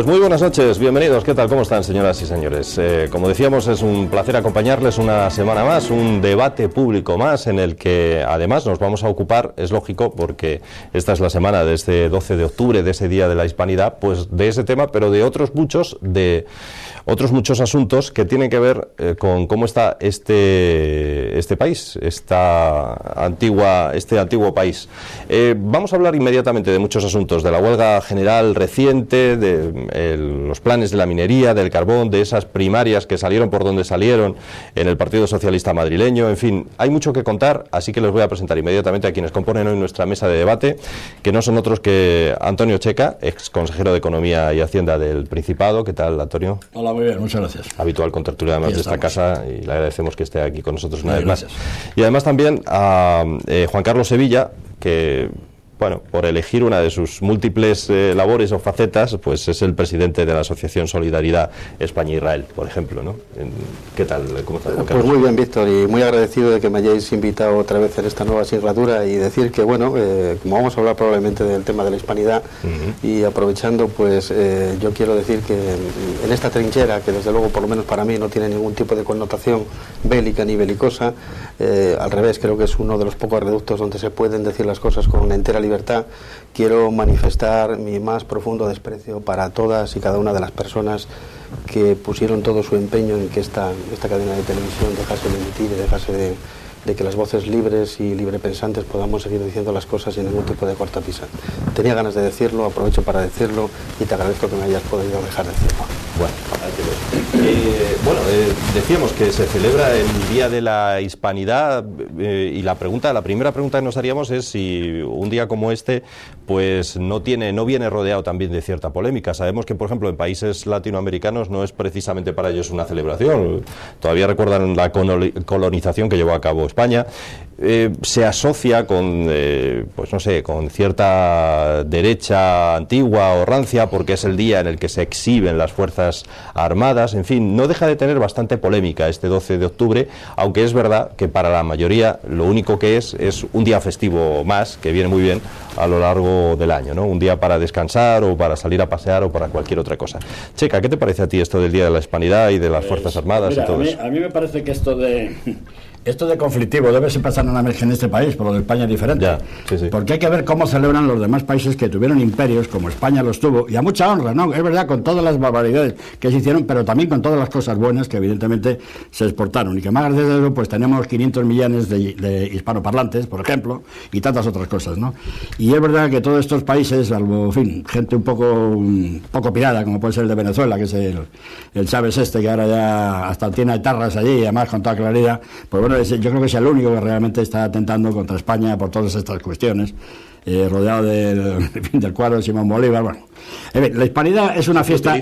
Pues muy buenas noches, bienvenidos. ¿Qué tal? ¿Cómo están, señoras y señores? Como decíamos, es un placer acompañarles una semana más, un debate público más en el que además nos vamos a ocupar, es lógico, porque esta es la semana de este 12 de octubre, de ese Día de la Hispanidad, pues de ese tema, pero de otros muchos asuntos que tienen que ver con cómo está este país, este antiguo país. Vamos a hablar inmediatamente de muchos asuntos, de la huelga general reciente, de los planes de la minería, del carbón, de esas primarias que salieron por donde salieron en el Partido Socialista madrileño, en fin, hay mucho que contar, así que les voy a presentar inmediatamente a quienes componen hoy nuestra mesa de debate, que no son otros que Antonio Checa, ex consejero de Economía y Hacienda del Principado. ¿Qué tal, Antonio? Hola, muy bien, muchas gracias. Habitual contertulio además de esta casa, y le agradecemos que esté aquí con nosotros una vez más. Y además también a Juan Carlos Sevilla, que, bueno, por elegir una de sus múltiples labores o facetas, pues es el presidente de la Asociación Solidaridad España-Israel, por ejemplo, ¿no? ¿Qué tal? ¿Cómo estás, Juan Carlos? Pues muy bien, Víctor, y muy agradecido de que me hayáis invitado otra vez en esta nueva singladura, y decir que, bueno, como vamos a hablar probablemente del tema de la hispanidad, y aprovechando, pues yo quiero decir que en esta trinchera, que desde luego, por lo menos para mí, no tiene ningún tipo de connotación bélica ni belicosa, al revés, creo que es uno de los pocos reductos donde se pueden decir las cosas con entera libertad, quiero manifestar mi más profundo desprecio para todas y cada una de las personas que pusieron todo su empeño en que esta cadena de televisión dejase de emitir y dejase de que las voces libres y librepensantes podamos seguir diciendo las cosas sin ningún tipo de cortapisa. Tenía ganas de decirlo, aprovecho para decirlo, y te agradezco que me hayas podido dejar decirlo. Bueno, decíamos que se celebra el Día de la Hispanidad, y la primera pregunta que nos haríamos es si un día como este pues no viene rodeado también de cierta polémica. Sabemos que, por ejemplo, en países latinoamericanos no es precisamente para ellos una celebración. Todavía recuerdan la colonización que llevó a cabo España. Se asocia con, pues no sé, con cierta derecha antigua o rancia, porque es el día en el que se exhiben las Fuerzas Armadas. En fin, no deja de tener bastante polémica este 12 de octubre, aunque es verdad que para la mayoría lo único que es un día festivo más, que viene muy bien a lo largo del año, ¿no? Un día para descansar o para salir a pasear o para cualquier otra cosa. Checa, ¿qué te parece a ti esto del Día de la Hispanidad y de las Fuerzas Armadas? Mira, y todo eso? A mí me parece que esto de conflictivo debe ser pasar una vez en este país, por lo de España es diferente. Ya, sí. Porque hay que ver cómo celebran los demás países que tuvieron imperios, como España los tuvo, y a mucha honra, ¿no? Es verdad, con todas las barbaridades que se hicieron, pero también con todas las cosas buenas que evidentemente se exportaron, y que más gracias a eso pues tenemos 500 millones de hispanoparlantes, por ejemplo, y tantas otras cosas, ¿no? Y es verdad que todos estos países, salvo, en fin, gente un poco pirada, como puede ser el de Venezuela, que es el Chávez que ahora ya hasta tiene etarras allí, y además con toda claridad, pues bueno, yo creo que es el único que realmente está atentando contra España por todas estas cuestiones, rodeado del cuadro de Simón Bolívar. Bueno, la hispanidad es una fiesta.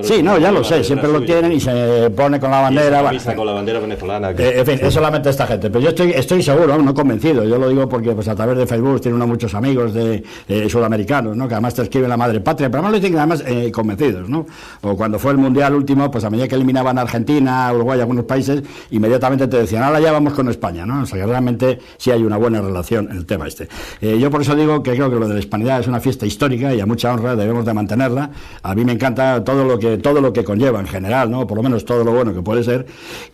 Sí, no, ya lo sé, siempre lo tienen y se pone con la bandera. Con la bandera venezolana. En fin, es solamente esta gente. Pero yo estoy seguro, no convencido. Yo lo digo porque pues a través de Facebook tiene uno muchos amigos de sudamericanos, ¿no? Que además te escriben la madre patria, pero además lo dicen además convencidos, ¿no? O cuando fue el mundial último, pues a medida que eliminaban a Argentina, Uruguay, algunos países, inmediatamente te decían, ahora ya vamos con España, ¿no? O sea que realmente sí hay una buena relación en el tema este. Yo por eso digo que creo que lo de la hispanidad es una fiesta histórica y a mucha honra debemos de mantenerla. A mí me encanta todo lo que conlleva en general, ¿no? Por lo menos todo lo bueno que puede ser,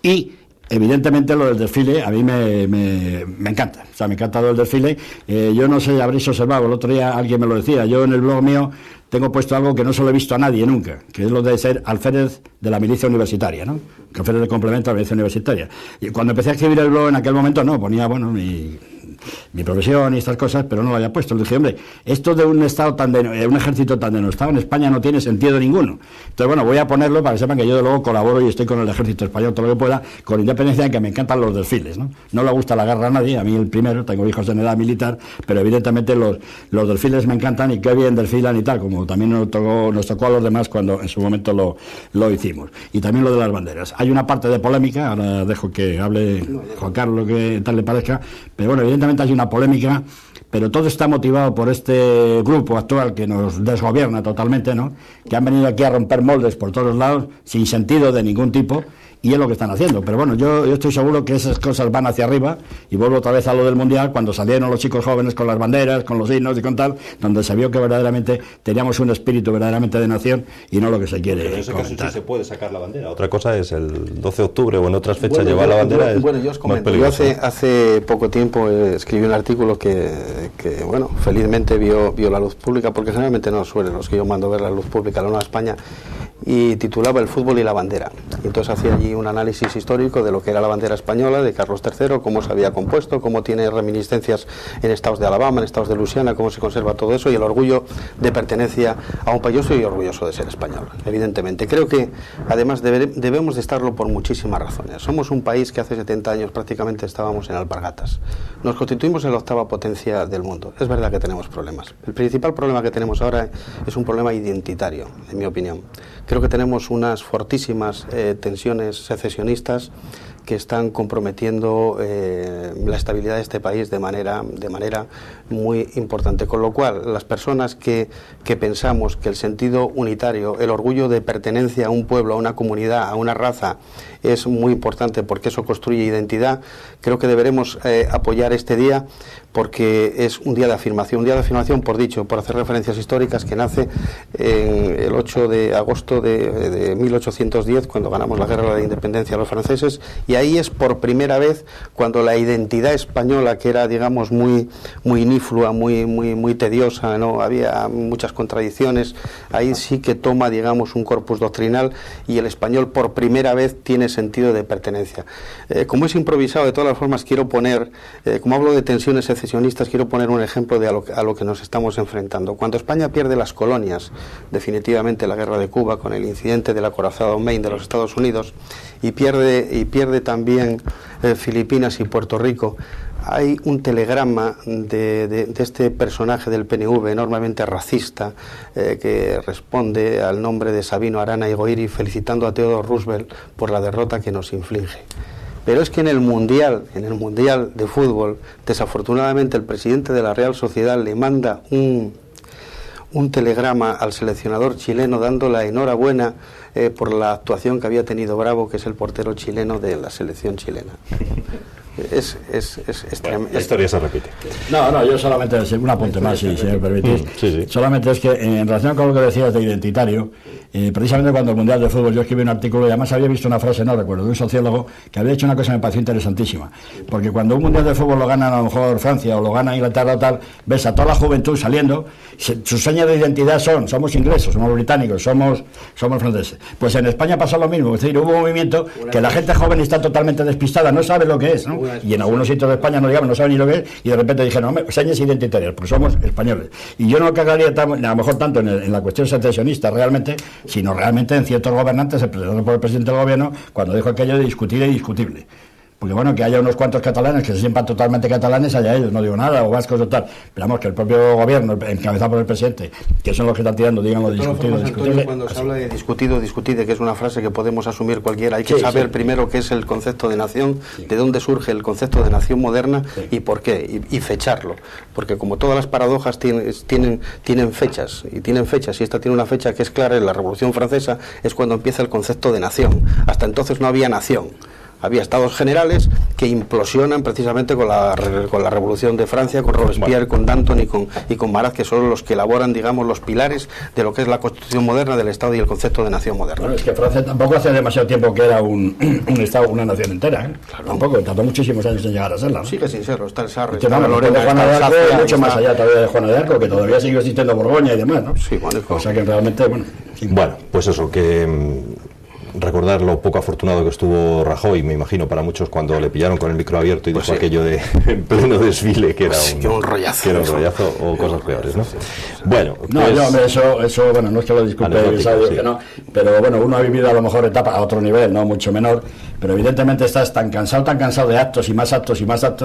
y evidentemente lo del desfile a mí me encanta, o sea, me encanta lo del desfile. Yo no sé, habréis observado, el otro día alguien me lo decía, yo en el blog mío tengo puesto algo que no se lo he visto a nadie nunca, que es lo de ser alférez de la milicia universitaria, ¿no? Que alférez de complemento a la milicia universitaria. Y cuando empecé a escribir el blog en aquel momento no, ponía, bueno, mi profesión y estas cosas, pero no lo había puesto. Le dije, hombre, esto de un estado un ejército tan denostado en España no tiene sentido ninguno. Entonces, bueno, voy a ponerlo para que sepan que yo de luego colaboro y estoy con el ejército español todo lo que pueda, con independencia de que me encantan los desfiles, ¿no? No le gusta la guerra a nadie, a mí el primero, tengo hijos en edad militar, pero evidentemente los desfiles me encantan y qué bien desfilan y tal, como también nos tocó a los demás cuando en su momento lo hicimos. Y también lo de las banderas. Hay una parte de polémica, ahora dejo que hable Juan Carlos, lo que tal le parezca, pero bueno, evidentemente hay una polémica, pero todo está motivado por este grupo actual que nos desgobierna totalmente, ¿no? Que han venido aquí a romper moldes por todos lados, sin sentido de ningún tipo, y es lo que están haciendo. Pero bueno, yo estoy seguro que esas cosas van hacia arriba, y vuelvo otra vez a lo del Mundial, cuando salieron los chicos jóvenes con las banderas, con los himnos y con tal, donde se vio que verdaderamente teníamos un espíritu verdaderamente de nación y no lo que se quiere. En ese caso sí se puede sacar la bandera. Otra cosa es el 12 de octubre o en otras fechas llevar la bandera. Yo os comento, yo hace poco tiempo escribí un artículo que bueno, felizmente vio la luz pública, porque generalmente no suelen los que yo mando ver la luz pública, la Nueva España, y titulaba El fútbol y la bandera. Y entonces hacía allí un análisis histórico de lo que era la bandera española de Carlos III, cómo se había compuesto, cómo tiene reminiscencias en estados de Alabama, en estados de Luisiana, cómo se conserva todo eso, y el orgullo de pertenencia a un país. Yo soy orgulloso de ser español, evidentemente. Creo que además debemos de estarlo por muchísimas razones. Somos un país que hace 70 años prácticamente estábamos en alpargatas. Nos constituimos en la octava potencia del mundo. Es verdad que tenemos problemas. El principal problema que tenemos ahora es un problema identitario, en mi opinión. Creo que tenemos unas fortísimas tensiones secesionistas que están comprometiendo la estabilidad de este país de manera muy importante. Con lo cual, las personas que pensamos que el sentido unitario, el orgullo de pertenencia a un pueblo, a una comunidad, a una raza, es muy importante porque eso construye identidad, creo que deberemos apoyar este día, porque es un día de afirmación, por hacer referencias históricas, que nace el 8 de agosto de 1810, cuando ganamos la guerra de independencia a los franceses, y ahí es por primera vez cuando la identidad española, que era, digamos, muy iníflua, muy tediosa, ¿no? Había muchas contradicciones, ahí sí que toma, digamos, un corpus doctrinal, y el español por primera vez tiene sentido de pertenencia. Como es improvisado, de todas las formas, quiero poner, como hablo de tensiones secesionistas, quiero poner un ejemplo de a lo que nos estamos enfrentando. Cuando España pierde las colonias, definitivamente la guerra de Cuba, con el incidente del acorazado Maine de los Estados Unidos, y pierde también Filipinas y Puerto Rico, hay un telegrama de este personaje del PNV enormemente racista, que responde al nombre de Sabino Arana y Goiri, felicitando a Theodore Roosevelt por la derrota que nos inflige. Pero es que en el Mundial de fútbol, desafortunadamente el presidente de la Real Sociedad le manda un telegrama al seleccionador chileno dando la enhorabuena por la actuación que había tenido Bravo, que es el portero chileno de la selección chilena. Bueno, la historia se repite. No, yo solamente un apunte más, si me permitís. Sí. Solamente es que en relación con lo que decías de identitario, precisamente cuando el Mundial de Fútbol yo escribí un artículo, y además había visto una frase, no recuerdo, de un sociólogo que había dicho una cosa que me pareció interesantísima, porque cuando un Mundial de Fútbol lo gana a lo mejor Francia o lo gana Inglaterra o tal, ves a toda la juventud saliendo, sus señas de identidad somos ingleses, somos británicos, somos franceses. Pues en España pasó lo mismo, es decir, hubo un movimiento que la gente joven está totalmente despistada, no sabe lo que es, ¿no? Y en algunos sitios de España no saben ni lo que es, y de repente dijeron, señas identitarias, porque somos españoles. Y yo no cagaría a lo mejor tanto en la cuestión secesionista realmente, sino realmente en ciertos gobernantes, empezando por el presidente del gobierno, cuando dijo aquello de discutir e indiscutible. Porque bueno, que haya unos cuantos catalanes que se sientan totalmente catalanes, allá ellos, no digo nada, o vascos o tal. Pero vamos, que el propio gobierno, encabezado por el presidente, que son los que están tirando, digamos, discutido. Cuando se habla de discutide, que es una frase que podemos asumir cualquiera, hay que saber primero qué es el concepto de nación, de dónde surge el concepto de nación moderna y por qué, y fecharlo. Porque como todas las paradojas tienen fechas, y esta tiene una fecha que es clara, en la Revolución Francesa es cuando empieza el concepto de nación. Hasta entonces no había nación. Había estados generales que implosionan precisamente con la Revolución de Francia, con Robespierre, con Danton y con Marat, que son los que elaboran, digamos, los pilares de lo que es la constitución moderna del Estado y el concepto de nación moderna. Bueno, es que Francia tampoco hace demasiado tiempo que era un Estado, una nación entera, ¿eh? Claro. Tampoco, tardó muchísimos años en llegar a serla, ¿no? Sigue sin serlo, está el Sarre, está la Lorena, está el Sacia, mucho más allá todavía de Juana de Arco, que todavía sigue existiendo Borgoña y demás, ¿no? Sí, bueno, o sea que realmente, bueno... Bueno, pues eso, que... recordar lo poco afortunado que estuvo Rajoy, me imagino, para muchos, cuando le pillaron con el micro abierto y dijo aquello de en pleno desfile que era un rollazo o cosas peores, ¿no? Bueno, pues, hombre, eso, bueno, no es que lo disculpe, que no, pero bueno, uno ha vivido a lo mejor etapas a otro nivel, no mucho menor, pero evidentemente estás tan cansado de actos y más actos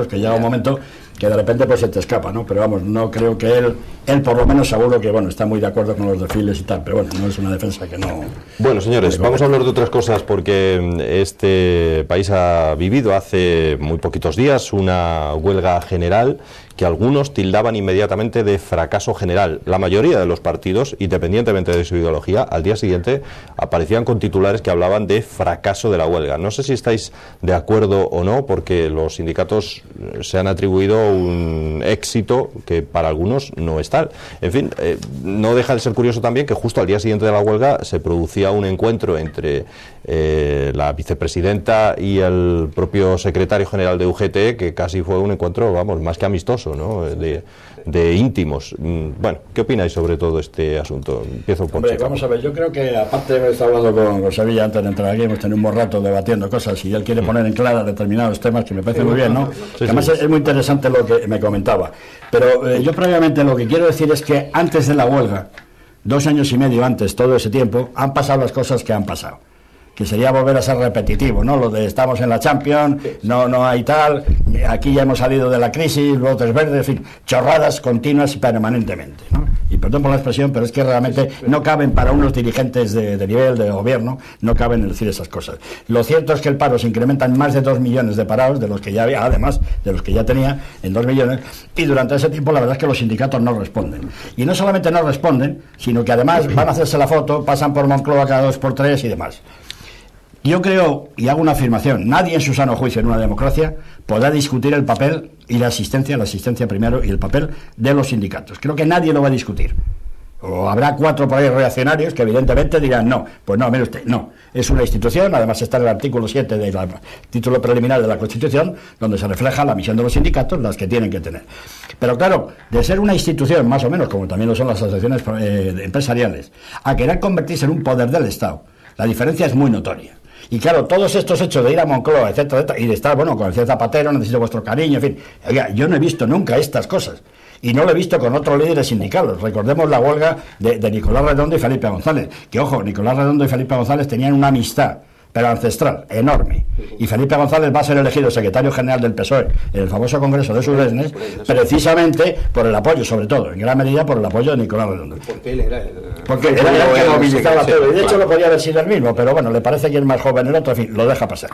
que llega un momento que de repente pues se te escapa, ¿no? Pero vamos, no creo que él por lo menos seguro que, bueno, está muy de acuerdo con los desfiles y tal, pero bueno, no es una defensa que no... Bueno, señores, vamos a hablar de otras cosas, porque este país ha vivido hace muy poquitos días una huelga general que algunos tildaban inmediatamente de fracaso general. La mayoría de los partidos, independientemente de su ideología, al día siguiente aparecían con titulares que hablaban de fracaso de la huelga. No sé si estáis de acuerdo o no, porque los sindicatos se han atribuido un éxito que para algunos no es tal. En fin, no deja de ser curioso también que justo al día siguiente de la huelga se producía un encuentro entre la vicepresidenta y el propio secretario general de UGT, que casi fue un encuentro, vamos, más que amistoso, ¿no? De íntimos. Bueno, ¿qué opináis sobre todo este asunto? Empiezo por Chico. Vamos a ver, yo creo que aparte de haber estado hablando con Sevilla antes de entrar aquí, hemos tenido un buen rato debatiendo cosas y él quiere poner en clara determinados temas que me parece muy bien, ¿no? Sí, además es muy interesante lo que me comentaba. Pero yo previamente lo que quiero decir es que antes de la huelga, 2 años y medio antes, todo ese tiempo, han pasado las cosas que han pasado. Que sería volver a ser repetitivo, ¿no? Lo de estamos en la Champions, no hay tal, aquí ya hemos salido de la crisis, brotes verdes, en fin, chorradas continuas y permanentemente, ¿no? Y perdón por la expresión, pero es que realmente no caben para unos dirigentes de nivel de gobierno, no caben en decir esas cosas. Lo cierto es que el paro se incrementa en más de 2 millones de parados, de los que ya había, además de los que ya tenía, en 2 millones, y durante ese tiempo la verdad es que los sindicatos no responden. Y no solamente no responden, sino que además van a hacerse la foto, pasan por Moncloa cada 2 por 3 y demás. Yo creo, y hago una afirmación, nadie en su sano juicio en una democracia podrá discutir el papel y la asistencia primero, y el papel de los sindicatos. Creo que nadie lo va a discutir. O habrá 4 por ahí reaccionarios que evidentemente dirán, no, pues no, mire usted, no. Es una institución, además está en el artículo 7 del título preliminar de la Constitución, donde se refleja la misión de los sindicatos, las que tienen que tener. Pero claro, de ser una institución, más o menos, como también lo son las asociaciones empresariales, a querer convertirse en un poder del Estado, la diferencia es muy notoria. Y claro, todos estos hechos de ir a Moncloa, etcétera, etcétera, y de estar, bueno, con el señor Zapatero, necesito vuestro cariño, en fin. Oiga, yo no he visto nunca estas cosas. Y no lo he visto con otros líderes sindicales. Recordemos la huelga de Nicolás Redondo y Felipe González. Que, ojo, Nicolás Redondo y Felipe González tenían una amistad, pero ancestral, enorme. Y Felipe González va a ser elegido secretario general del PSOE en el famoso Congreso de Suresnes, precisamente por el apoyo, sobre todo, en gran medida por el apoyo de Nicolás Redondo. Porque él era el que movilizaba todo. Y de hecho lo podía haber sido el mismo, pero bueno, le parece que es más joven el otro, en fin, lo deja pasar.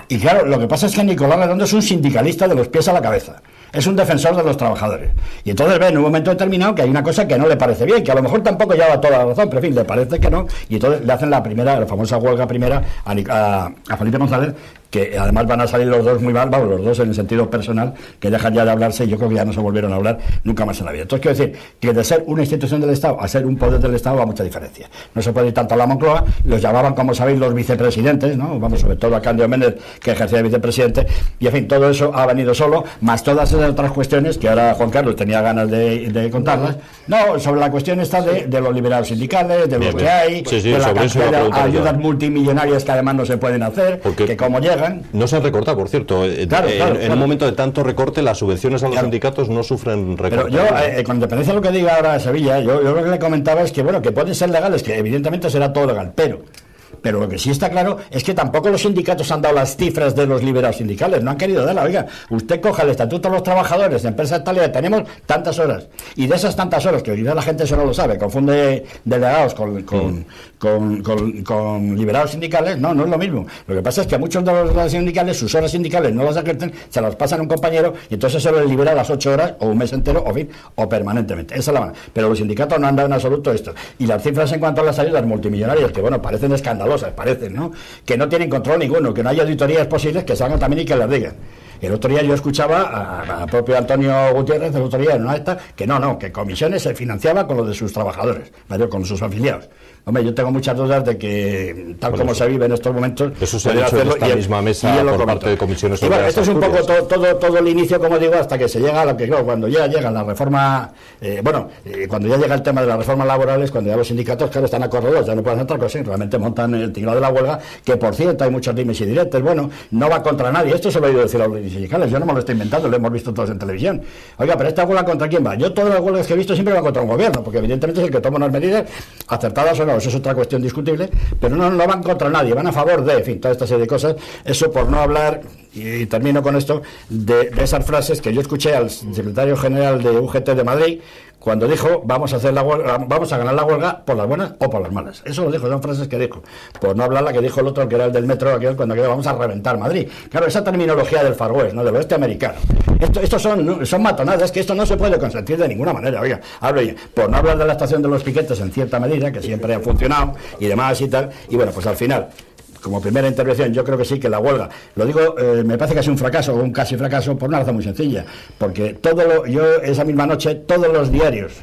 Y claro, lo que pasa es que Nicolás Redondo es un sindicalista de los pies a la cabeza. Es un defensor de los trabajadores. Y entonces ve en un momento determinado que hay una cosa que no le parece bien, que a lo mejor tampoco lleva toda la razón, pero en fin, le parece que no, y entonces le hacen la famosa huelga primera a Felipe González, que además van a salir los dos muy mal, vamos, los dos en el sentido personal, que dejan ya de hablarse, y yo creo que ya no se volvieron a hablar nunca más en la vida. Entonces quiero decir que de ser una institución del Estado a ser un poder del Estado va mucha diferencia. No se puede ir tanto a la Moncloa, los llamaban, como sabéis, los vicepresidentes, ¿no? Vamos, sobre todo a Cándido Méndez, que ejercía de vicepresidente, y en fin, todo eso ha venido solo, más todas esas otras cuestiones que ahora Juan Carlos tenía ganas de contarlas. No, sobre la cuestión esta de los liberados sindicales, de los que hay, de la cantidad de ayudas multimillonarias que además no se pueden hacer, porque que como llegan... No se han recortado, por cierto. Claro, en un momento de tanto recorte, las subvenciones a los sindicatos no sufren recorte. Pero yo, con dependencia de lo que diga ahora Sevilla, yo lo que le comentaba es que, bueno, que pueden ser legales, que evidentemente será todo legal, pero lo que sí está claro es que tampoco los sindicatos han dado las cifras de los liberados sindicales, no han querido darla. Oiga, usted coja el estatuto de los trabajadores de empresas tal y tenemos tantas horas, y de esas tantas horas, que hoy día la gente eso no lo sabe, confunde delegados con liberados sindicales, no es lo mismo. Lo que pasa es que a muchos de los sindicales, sus horas sindicales no las ejercen, se las pasan a un compañero, y entonces se les libera las 8 horas, o un mes entero, o permanentemente. Esa es la manera. Pero los sindicatos no han dado en absoluto esto. Y las cifras en cuanto a las ayudas multimillonarias, que bueno, parecen escandalosas, parecen, ¿no? Que no tienen control ninguno, que no hay auditorías posibles, que salgan también y que las digan. El otro día yo escuchaba a propio Antonio Gutiérrez, el otro día en una esta, que que Comisiones se financiaba con lo de sus trabajadores, con sus afiliados. Hombre, yo tengo muchas dudas de que, tal como se vive en estos momentos... Eso se ha dicho en esta misma mesa por parte de Comisiones Obreras. Bueno, esto es un poco todo el inicio, como digo, hasta que se llega a lo que, claro, cuando ya llega la reforma... cuando ya llega el tema de las reformas laborales, cuando ya los sindicatos, claro, están acorralados, ya no pueden hacer otra cosa, realmente montan el tinglado de la huelga, que por cierto hay muchos dimes y diretes, bueno, no va contra nadie, esto se lo he oído decir a los sindicales, yo no me lo estoy inventando, lo hemos visto todos en televisión. Oiga, pero esta huelga, ¿contra quién va? Yo todas las huelgas que he visto siempre van contra un gobierno, porque evidentemente es el que toma unas medidas, acertadas o no, eso es otra cuestión discutible, pero no van contra nadie, van a favor de, en fin, toda esta serie de cosas. Eso por no hablar, y termino con esto, de esas frases que yo escuché al secretario general de UGT de Madrid, cuando dijo vamos a hacer la huelga, vamos a ganar la huelga por las buenas o por las malas. Eso lo dijo, son frases que dijo. Por no hablar la que dijo el otro, que era el del metro, aquel, cuando quedó vamos a reventar Madrid. Claro, esa terminología del Far West, ¿no? Del oeste americano. Estos son matonadas, que esto no se puede consentir de ninguna manera. Oiga, por no hablar de la estación de los piquetes en cierta medida, que siempre ha funcionado y demás y tal, y bueno, pues al final, como primera intervención, yo creo que sí, que la huelga, lo digo, me parece que es un fracaso o un casi fracaso por una razón muy sencilla, porque yo esa misma noche, todos los diarios,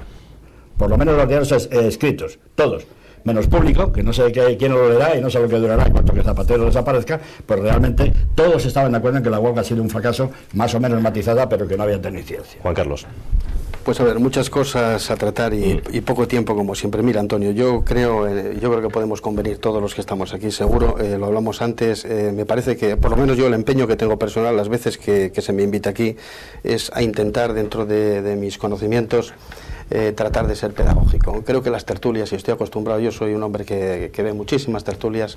por lo menos los diarios escritos, todos, menos Público, que no sé quién lo leerá y no sé lo que durará en cuanto que Zapatero desaparezca, pues realmente todos estaban de acuerdo en que la huelga ha sido un fracaso, más o menos matizada, pero que no había tenido incidencia. Juan Carlos. Pues a ver, muchas cosas a tratar y poco tiempo como siempre. Mira, Antonio, yo creo que podemos convenir todos los que estamos aquí, seguro, lo hablamos antes, me parece que, por lo menos yo el empeño que tengo personal las veces que se me invita aquí es a intentar dentro de mis conocimientos tratar de ser pedagógico. Creo que las tertulias, y estoy acostumbrado, yo soy un hombre que ve muchísimas tertulias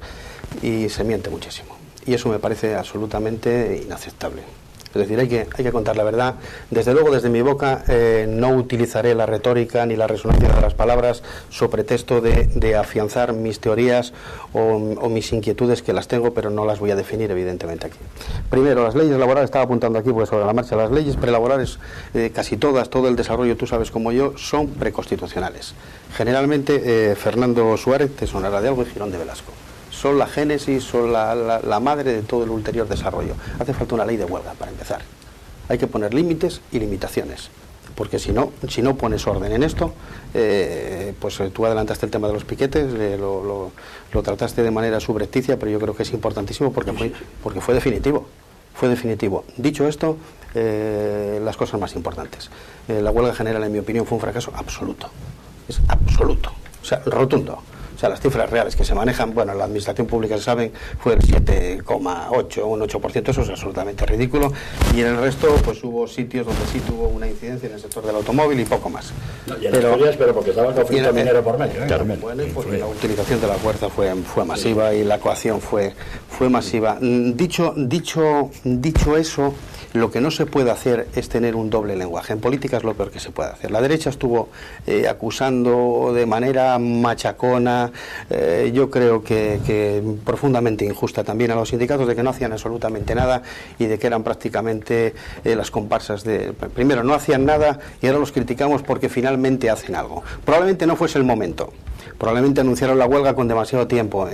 y se miente muchísimo. Y eso me parece absolutamente inaceptable. Es decir, hay que contar la verdad. Desde luego, desde mi boca, no utilizaré la retórica ni la resonancia de las palabras sobre pretexto de afianzar mis teorías o mis inquietudes, que las tengo, pero no las voy a definir, evidentemente, aquí. Primero, las leyes laborales, estaba apuntando aquí, pues sobre la marcha, las leyes prelaborales, casi todas, todo el desarrollo, tú sabes como yo, son preconstitucionales. Generalmente, Fernando Suárez te sonará de algo y Girón de Velasco. Son la génesis, son la madre de todo el ulterior desarrollo. Hace falta una ley de huelga para empezar. Hay que poner límites y limitaciones, porque si no pones orden en esto, pues tú adelantaste el tema de los piquetes, lo trataste de manera subrepticia, pero yo creo que es importantísimo porque fue definitivo. Fue definitivo. Dicho esto, las cosas más importantes. La huelga general, en mi opinión, fue un fracaso absoluto. Es absoluto, o sea, rotundo. O sea, las cifras reales que se manejan, bueno, la administración pública, saben, fue el 7,8, un 8%, eso es absolutamente ridículo. Y en el resto, pues hubo sitios donde sí tuvo una incidencia en el sector del automóvil y poco más. No, y pero porque estaba el conflicto minero por medio. Claro. Bueno, y porque la utilización de la fuerza fue masiva y la coacción fue masiva. Dicho eso, lo que no se puede hacer es tener un doble lenguaje. En política es lo peor que se puede hacer. La derecha estuvo acusando de manera machacona, yo creo que profundamente injusta también a los sindicatos, de que no hacían absolutamente nada y de que eran prácticamente las comparsas de... Primero, no hacían nada y ahora los criticamos porque finalmente hacen algo. Probablemente no fuese el momento. Probablemente anunciaron la huelga con demasiado tiempo,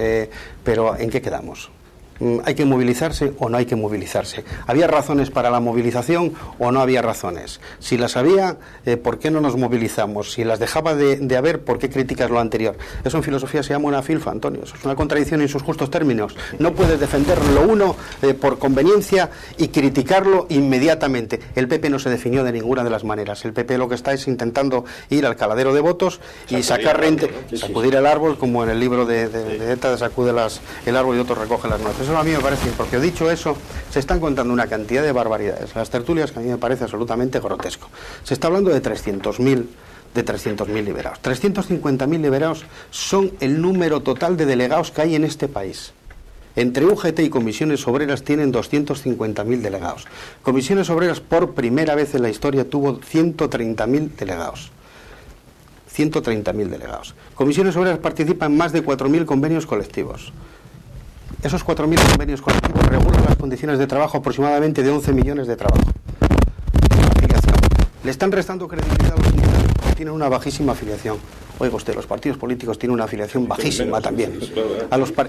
pero ¿en qué quedamos? ¿Hay que movilizarse o no hay que movilizarse? ¿Había razones para la movilización o no había razones? Si las había, ¿por qué no nos movilizamos? Si las dejaba de haber, ¿por qué criticas lo anterior? Eso en filosofía se llama una filfa, Antonio. Eso es una contradicción en sus justos términos. No puedes defender lo uno por conveniencia y criticarlo inmediatamente. El PP no se definió de ninguna de las maneras. El PP lo que está es intentando ir al caladero de votos y sacar renta, sacudir el árbol, como en el libro de ETA, sacude el árbol y otro recoge las nueces. Eso a mí me parece, porque dicho eso, se están contando una cantidad de barbaridades. Las tertulias, que a mí me parece absolutamente grotesco. Se está hablando de 300.000 liberados. 350.000 liberados son el número total de delegados que hay en este país. Entre UGT y Comisiones Obreras tienen 250.000 delegados. Comisiones Obreras, por primera vez en la historia, tuvo 130.000 delegados. 130.000 delegados. Comisiones Obreras participa en más de 4.000 convenios colectivos. Esos 4.000 convenios colectivos regulan las condiciones de trabajo aproximadamente de 11 millones de trabajo. Afiliación. Le están restando credibilidad a los sindicatos porque tienen una bajísima afiliación. Oiga usted, los partidos políticos tienen una afiliación bajísima también.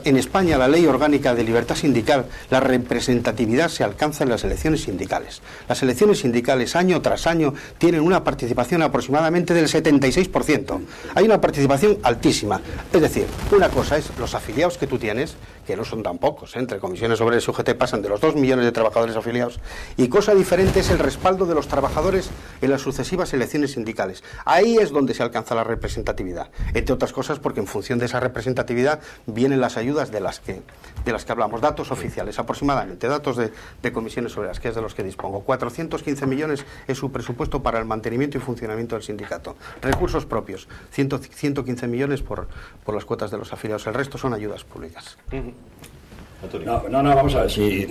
En España, la ley orgánica de libertad sindical, la representatividad se alcanza en las elecciones sindicales. Las elecciones sindicales, año tras año, tienen una participación aproximadamente del 76%. Hay una participación altísima. Es decir, una cosa es los afiliados que tú tienes, que no son tan pocos, entre Comisiones Obreras y UGT pasan de los 2 millones de trabajadores afiliados, y cosa diferente es el respaldo de los trabajadores en las sucesivas elecciones sindicales. Ahí es donde se alcanza la representatividad, entre otras cosas porque en función de esa representatividad vienen las ayudas de las que hablamos. Datos oficiales, aproximadamente, datos de Comisiones Obreras, que es de los que dispongo. 415 millones es su presupuesto para el mantenimiento y funcionamiento del sindicato. Recursos propios, 115 millones por las cuotas de los afiliados. El resto son ayudas públicas. No, vamos a ver si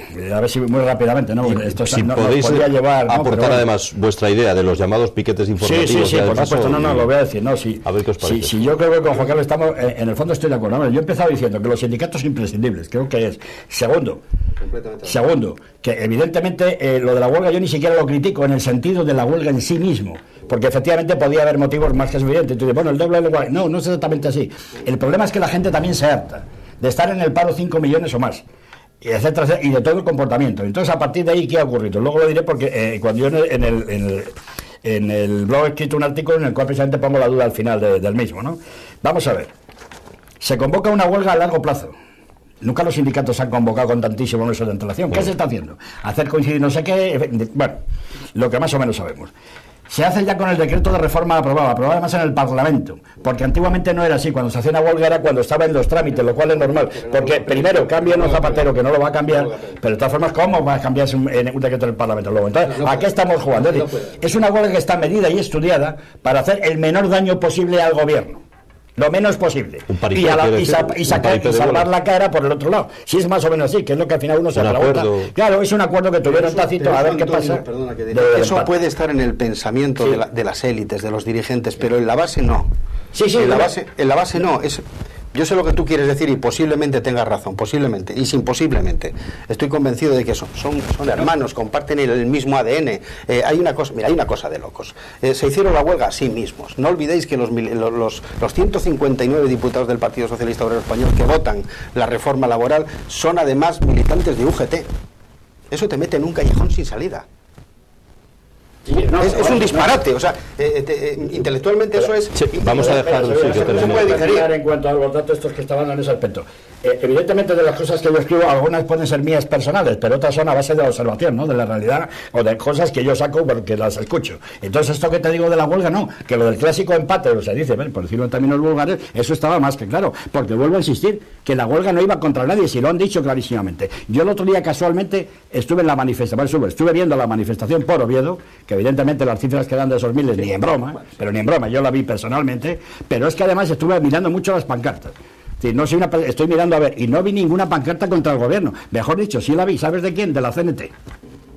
muy rápidamente, ¿no? Esto si no, podéis llevar, ¿no? aportar además vuestra idea de los llamados piquetes informativos. Sí, por supuesto, lo voy a decir, no, sí. A ver qué os parece. Sí, yo creo que con Juan Carlos estamos, en el fondo estoy de acuerdo. Yo he empezado diciendo que los sindicatos son imprescindibles, creo que es. Segundo, que evidentemente lo de la huelga yo ni siquiera lo critico en el sentido de la huelga en sí mismo, porque efectivamente podía haber motivos más que suficientes. Tú dices, bueno, el doble de igual. No es exactamente así. El problema es que la gente también se harta de estar en el paro 5 millones o más, y etcétera, y de todo el comportamiento. Entonces, a partir de ahí, ¿qué ha ocurrido? Luego lo diré porque cuando yo en el blog he escrito un artículo en el cual precisamente pongo la duda al final del mismo, ¿no? Vamos a ver. Se convoca una huelga a largo plazo. Nunca los sindicatos se han convocado con tantísimo meses de antelación. ¿Qué se está haciendo? Hacer coincidir no sé qué. Bueno, lo que más o menos sabemos. Se hace ya con el decreto de reforma aprobado además en el Parlamento, porque antiguamente no era así. Cuando se hacía una huelga era cuando estaba en los trámites, lo cual es normal, porque primero cambian los Zapatero, que no lo va a cambiar, pero de todas formas, ¿cómo va a cambiarse un decreto del Parlamento luego? Entonces, ¿a qué estamos jugando? Es decir, es una huelga que está medida y estudiada para hacer el menor daño posible al gobierno, lo menos posible, y salvar la cara por el otro lado. Si es más o menos así, que es lo que al final uno se pregunta. Claro, es un acuerdo que tuvieron tácito, a ver qué pasa. Eso puede estar en el pensamiento de las élites, de los dirigentes, pero en la base no. En la base no. Yo sé lo que tú quieres decir y posiblemente tengas razón, posiblemente, y sin posiblemente. Estoy convencido de que son hermanos, comparten el mismo ADN. Hay una cosa de locos. Se hicieron la huelga a sí mismos. No olvidéis que los 159 diputados del Partido Socialista Obrero Español que votan la reforma laboral son además militantes de UGT. Eso te mete en un callejón sin salida. Es un disparate, o sea, intelectualmente eso es... Vamos a dejar que termine. En cuanto a los datos estos que estaban en ese aspecto, evidentemente de las cosas que yo escribo, algunas pueden ser mías personales, pero otras son a base de la observación, ¿no? De la realidad o de cosas que yo saco porque las escucho. Entonces esto que te digo de la huelga, no, que lo del clásico empate, o sea, dice, por decirlo en términos vulgares, eso estaba más que claro, porque vuelvo a insistir que la huelga no iba contra nadie, si lo han dicho clarísimamente. Yo el otro día casualmente estuve en la manifestación, estuve viendo la manifestación por Oviedo, que evidentemente las cifras que dan de esos miles, ni en broma, yo la vi personalmente, pero es que además estuve mirando mucho las pancartas. Estoy mirando a ver, y no vi ninguna pancarta contra el gobierno. Mejor dicho, sí la vi, ¿sabes de quién? De la CNT.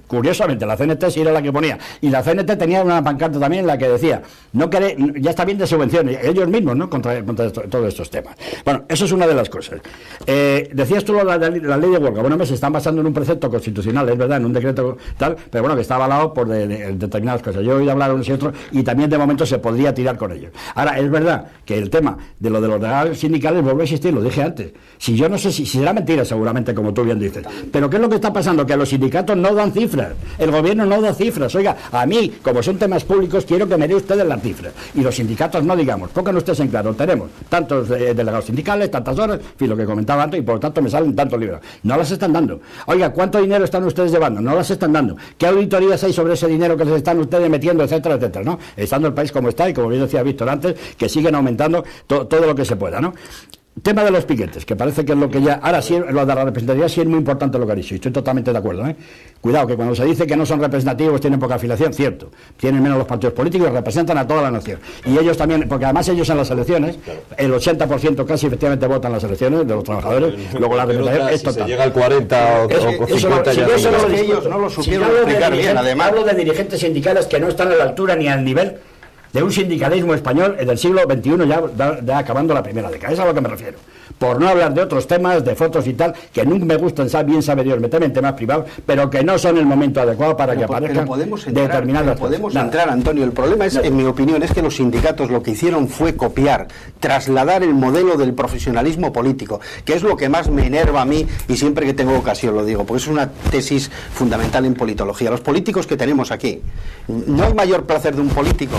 Curiosamente, la CNT sí era la que ponía. Y la CNT tenía una pancarta también en la que decía, ya está bien de subvenciones, ellos mismos, ¿no? Contra todos estos temas. Bueno, eso es una de las cosas. Decías tú la ley de huelga. Bueno, se están basando en un precepto constitucional, es verdad, en un decreto tal, pero bueno, que está avalado por determinadas cosas. Yo he oído hablar unos y otros y también de momento se podría tirar con ellos. Ahora, es verdad que el tema de los legales sindicales vuelve a existir, lo dije antes. Si yo no sé si será mentira, seguramente, como tú bien dices. Pero ¿qué es lo que está pasando? Que los sindicatos no dan cifras. El gobierno no da cifras. Oiga, a mí, como son temas públicos, quiero que me dé ustedes las cifras. Y los sindicatos no, digamos, pongan ustedes en claro, tenemos tantos delegados sindicales, tantas horas, lo que comentaba antes, y por lo tanto me salen tantos libros. No las están dando. Oiga, ¿cuánto dinero están ustedes llevando? No las están dando. ¿Qué auditorías hay sobre ese dinero que les están ustedes metiendo, etcétera, etcétera, ¿no? Estando el país como está, y como bien decía Víctor antes, que siguen aumentando todo lo que se pueda, ¿no? Tema de los piquetes, que parece que es lo que ya... Ahora sí, lo de la representatividad sí es muy importante lo que ha dicho, y estoy totalmente de acuerdo, ¿eh? Cuidado, que cuando se dice que no son representativos, tienen poca afiliación, cierto. Tienen menos los partidos políticos, representan a toda la nación. Y ellos también, porque además ellos en las elecciones, el 80% casi efectivamente votan las elecciones de los trabajadores, luego la representación es total. Si llega al 40 o 50 ya... ellos no lo supieron explicar bien, además. Hablo de dirigentes sindicales que no están a la altura ni al nivel de un sindicalismo español del siglo XXI, ya acabando la primera década. Es a lo que me refiero. Por no hablar de otros temas, de fotos y tal, que nunca me gustan, bien sabe Dios, meterme en temas privados, pero que no son el momento adecuado para que aparezcan determinadas cosas. Podemos entrar, Antonio. El problema es, en mi opinión, es que los sindicatos lo que hicieron fue copiar, trasladar el modelo del profesionalismo político, que es lo que más me enerva a mí, y siempre que tengo ocasión lo digo, porque es una tesis fundamental en politología. Los políticos que tenemos aquí, no hay mayor placer de un político.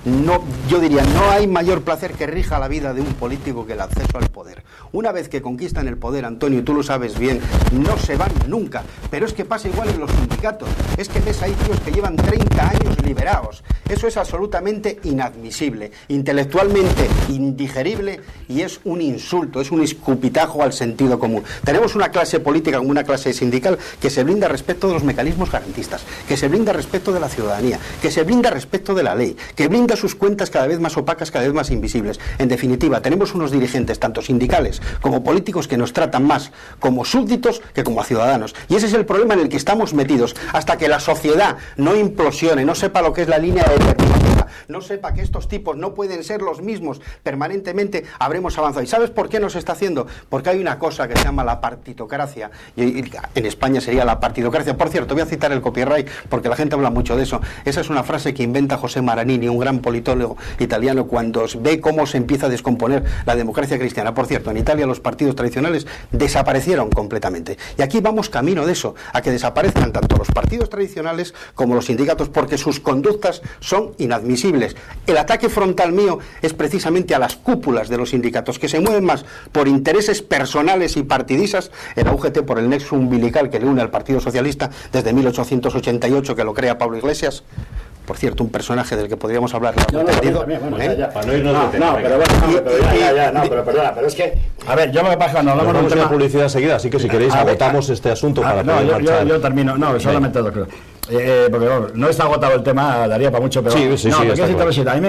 No, yo diría, no hay mayor placer que rija la vida de un político que el acceso al poder. Una vez que conquistan el poder, Antonio, y tú lo sabes bien, no se van nunca. Pero es que pasa igual en los sindicatos. Es que ves ahí tíos que llevan 30 años liberados. Eso es absolutamente inadmisible, intelectualmente indigerible, y es un insulto, es un escupitajo al sentido común. Tenemos una clase política como una clase sindical que se blinda respecto de los mecanismos garantistas, que se blinda respecto de la ciudadanía, que se blinda respecto de la ley, que blinda sus cuentas cada vez más opacas, cada vez más invisibles. En definitiva, tenemos unos dirigentes, tanto sindicales como políticos, que nos tratan más como súbditos que como a ciudadanos. Y ese es el problema en el que estamos metidos. Hasta que la sociedad no implosione, no sepa lo que es la línea de determinación, no sepa que estos tipos no pueden ser los mismos permanentemente, habremos avanzado. ¿Y sabes por qué no se está haciendo? Porque hay una cosa que se llama la partitocracia, y en España sería la partidocracia. Por cierto, voy a citar el copyright porque la gente habla mucho de eso. Esa es una frase que inventa José Maranini, un gran politólogo italiano, cuando ve cómo se empieza a descomponer la democracia cristiana. Por cierto, en Italia los partidos tradicionales desaparecieron completamente, y aquí vamos camino de eso, a que desaparezcan tanto los partidos tradicionales como los sindicatos, porque sus conductas son inadmisibles. El ataque frontal mío es precisamente a las cúpulas de los sindicatos, que se mueven más por intereses personales y partidistas, el UGT por el nexo umbilical que le une al Partido Socialista desde 1888, que lo crea Pablo Iglesias. Por cierto, un personaje del que podríamos hablar. Para no irnos pero es que, a ver, yo lo que pasa cuando hablamos de un tema... publicidad seguida, así que si queréis agotamos este asunto para poder marchar. Yo termino, solamente dos cosas. Porque bueno, no está agotado el tema, daría para mucho, pero a mí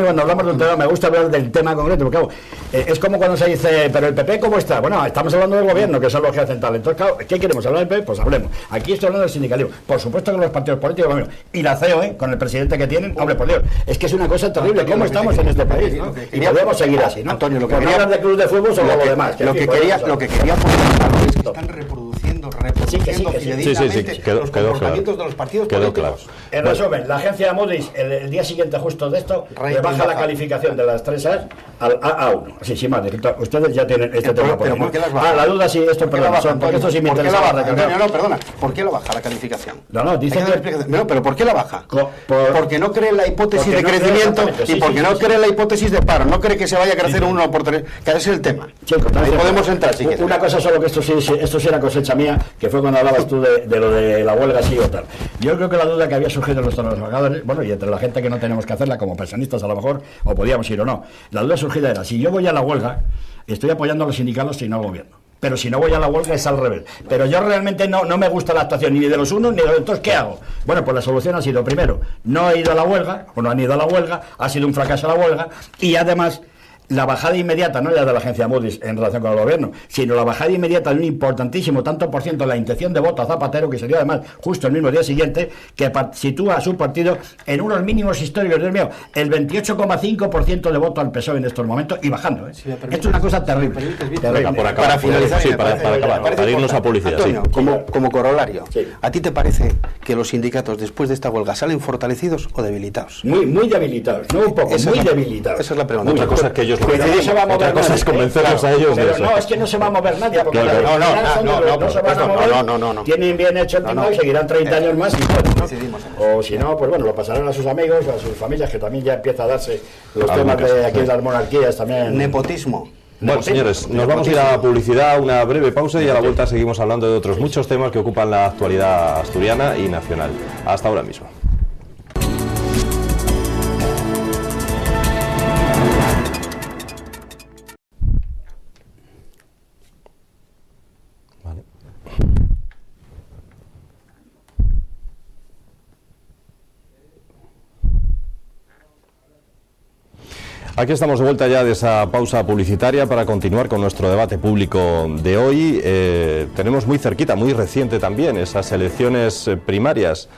cuando hablamos de un tema me gusta hablar del tema concreto, porque claro, es como cuando se dice, pero el PP ¿cómo está? Bueno, estamos hablando del gobierno, que son los que hacen tal. Entonces, claro, ¿qué queremos? ¿Hablar del PP? Pues hablemos. Aquí estoy hablando del sindicalismo, por supuesto que los partidos políticos, bueno, y la CEO, con el presidente que tienen, hombre, por Dios, es que es una cosa terrible, ¿cómo estamos en este país? ¿no? Y podemos seguir así, ¿no? Antonio, lo que quería hablar de club de fútbol sobre lo demás. Lo que quería poner es que están reproduciendo fidedignamente los comportamientos de los partidos políticos. En resumen, la agencia Moody's el día siguiente justo de esto rebaja la calificación de las 3 A's al A1. Así, sin más. Ustedes ya tienen este tema. Pero ¿por qué las baja? La duda sí, esto, perdón, porque esto sí me interesa. No, perdona. ¿Por qué la baja la calificación? Dicen no, pero ¿por qué la baja? Porque no cree en la hipótesis de crecimiento y porque no cree en la hipótesis de paro. No cree que se vaya a crecer 1 por 3. Que ese es el tema. Ahí podemos entrar, si quieres. Una cosa solo, que esto sí era cosecha mía, que fue cuando hablabas tú de lo de la huelga, sí o tal. Yo creo que la duda que había surgido en los trabajadores, bueno, y entre la gente que no tenemos que hacerla como pensionistas a lo mejor, o podíamos ir o no, la duda surgida era, si yo voy a la huelga, estoy apoyando a los sindicatos y no al gobierno. Pero si no voy a la huelga es al revés. Pero yo realmente no me gusta la actuación ni de los unos ni de los otros. Entonces, ¿qué hago? Bueno, pues la solución ha sido, primero, no he ido a la huelga, o no han ido a la huelga, ha sido un fracaso la huelga, y además... la bajada inmediata, no ya de la agencia Moody's en relación con el gobierno, sino la bajada inmediata de un importantísimo tanto por ciento de la intención de voto a Zapatero, que sería además justo el mismo día siguiente, que sitúa a su partido en unos mínimos históricos, Dios mío, el 28,5% de voto al PSOE en estos momentos y bajando. Esto es una cosa terrible. Para finalizar, para irnos a publicidad. Antonio, como corolario, ¿a ti te parece que los sindicatos después de esta huelga salen fortalecidos o debilitados? Muy debilitados, no un poco, muy debilitados. Esa es la pregunta. Otra cosa es que ellos otra cosa es convencerlos a ellos de eso. No, es que no se va a mover nadie, porque no. Tienen bien hecho el timón, seguirán 30 años más y o si no, pues bueno, lo pasarán a sus amigos, a sus familias, que también ya empieza a darse los temas de aquí de las monarquías también. Nepotismo. Bueno, señores, nos vamos a ir a la publicidad, una breve pausa, y a la vuelta seguimos hablando de otros muchos temas que ocupan la actualidad asturiana y nacional. Hasta ahora mismo. Aquí estamos de vuelta ya de esa pausa publicitaria para continuar con nuestro debate público de hoy. Tenemos muy cerquita, muy reciente también, esas elecciones primarias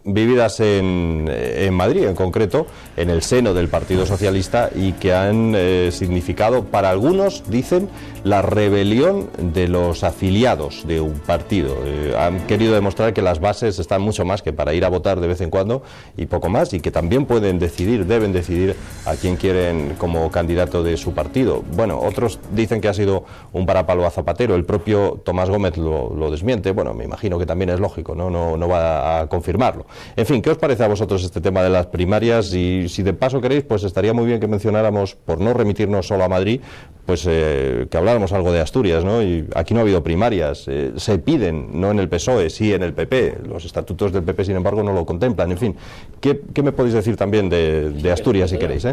vividas en Madrid, en concreto, en el seno del Partido Socialista, y que han significado, para algunos, dicen, la rebelión de los afiliados de un partido. Han querido demostrar que las bases están mucho más que para ir a votar de vez en cuando y poco más, y que también pueden decidir, deben decidir a quién quieren como candidato de su partido. Bueno, otros dicen que ha sido un parapalo a Zapatero. El propio Tomás Gómez lo desmiente. Bueno, me imagino que también es lógico, no va a confirmarlo. En fin, ¿qué os parece a vosotros este tema de las primarias? Y si de paso queréis, pues estaría muy bien que mencionáramos, por no remitirnos solo a Madrid, pues que habláramos algo de Asturias, ¿no? Y aquí no ha habido primarias, se piden, no en el PSOE, sí en el PP. Los estatutos del PP, sin embargo, no lo contemplan. En fin, ¿qué me podéis decir también de Asturias, si queréis,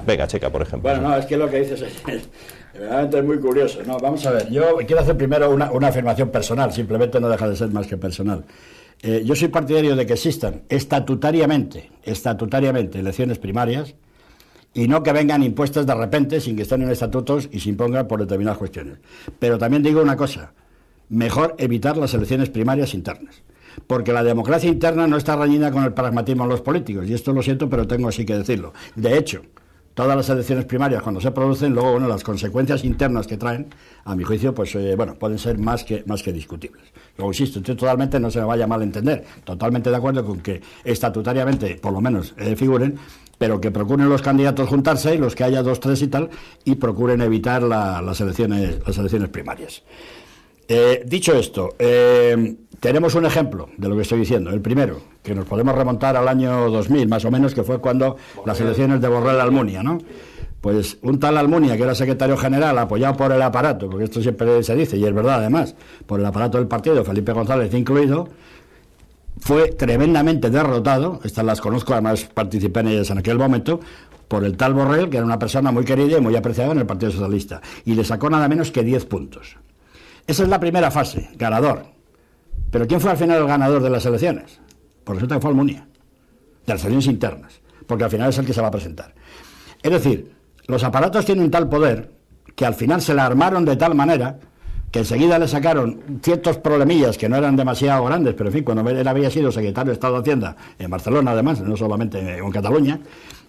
Venga, Checa, por ejemplo. Bueno, no, es que lo que dices realmente es muy curioso. No, vamos a ver, yo quiero hacer primero una afirmación personal, simplemente no deja de ser más que personal. Yo soy partidario de que existan estatutariamente elecciones primarias, y no que vengan impuestas de repente sin que estén en estatutos y se impongan por determinadas cuestiones. Pero también digo una cosa, mejor evitar las elecciones primarias internas, porque la democracia interna no está reñida con el pragmatismo de los políticos, y esto lo siento, pero tengo así que decirlo. De hecho, todas las elecciones primarias, cuando se producen, luego, bueno, las consecuencias internas que traen, a mi juicio, pues, bueno, pueden ser más que discutibles. Luego, insisto, estoy totalmente, no se me vaya a malentender, totalmente de acuerdo con que estatutariamente, por lo menos, figuren, pero que procuren los candidatos juntarse, y los que haya 2, 3 y tal, y procuren evitar las elecciones primarias. Dicho esto, tenemos un ejemplo de lo que estoy diciendo. El primero, que nos podemos remontar al año 2000, más o menos, que fue cuando las elecciones de Borrell Almunia, ¿no? Pues un tal Almunia, que era secretario general, apoyado por el aparato, porque esto siempre se dice, y es verdad además, por el aparato del partido, Felipe González incluido, fue tremendamente derrotado, estas las conozco, además participé en ellas en aquel momento, por el tal Borrell, que era una persona muy querida y muy apreciada en el Partido Socialista, y le sacó nada menos que 10 puntos. Esa es la primera fase, ganador. Pero ¿quién fue al final el ganador de las elecciones? Pues resulta que fue Almunia, de las elecciones internas, porque al final es el que se va a presentar. Es decir, los aparatos tienen tal poder que al final se la armaron de tal manera que enseguida le sacaron ciertos problemillas que no eran demasiado grandes, pero en fin, cuando él había sido secretario de Estado de Hacienda en Barcelona, además, no solamente en Cataluña,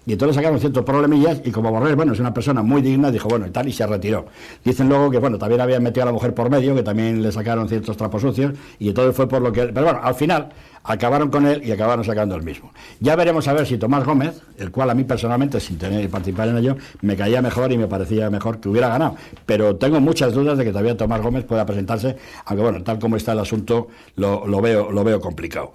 y entonces sacaron ciertos problemillas, y como Borrell, bueno, es una persona muy digna, dijo, bueno, y tal, y se retiró. Dicen luego que, bueno, también habían metido a la mujer por medio, que también le sacaron ciertos trapos sucios, y entonces fue por lo que... Pero bueno, al final acabaron con él y acabaron sacando el mismo. Ya veremos a ver si Tomás Gómez, el cual a mí personalmente, sin tener participar en ello, me caía mejor y me parecía mejor que hubiera ganado. Pero tengo muchas dudas de que todavía Tomás Gómez pueda presentarse, aunque bueno, tal como está el asunto, lo veo complicado.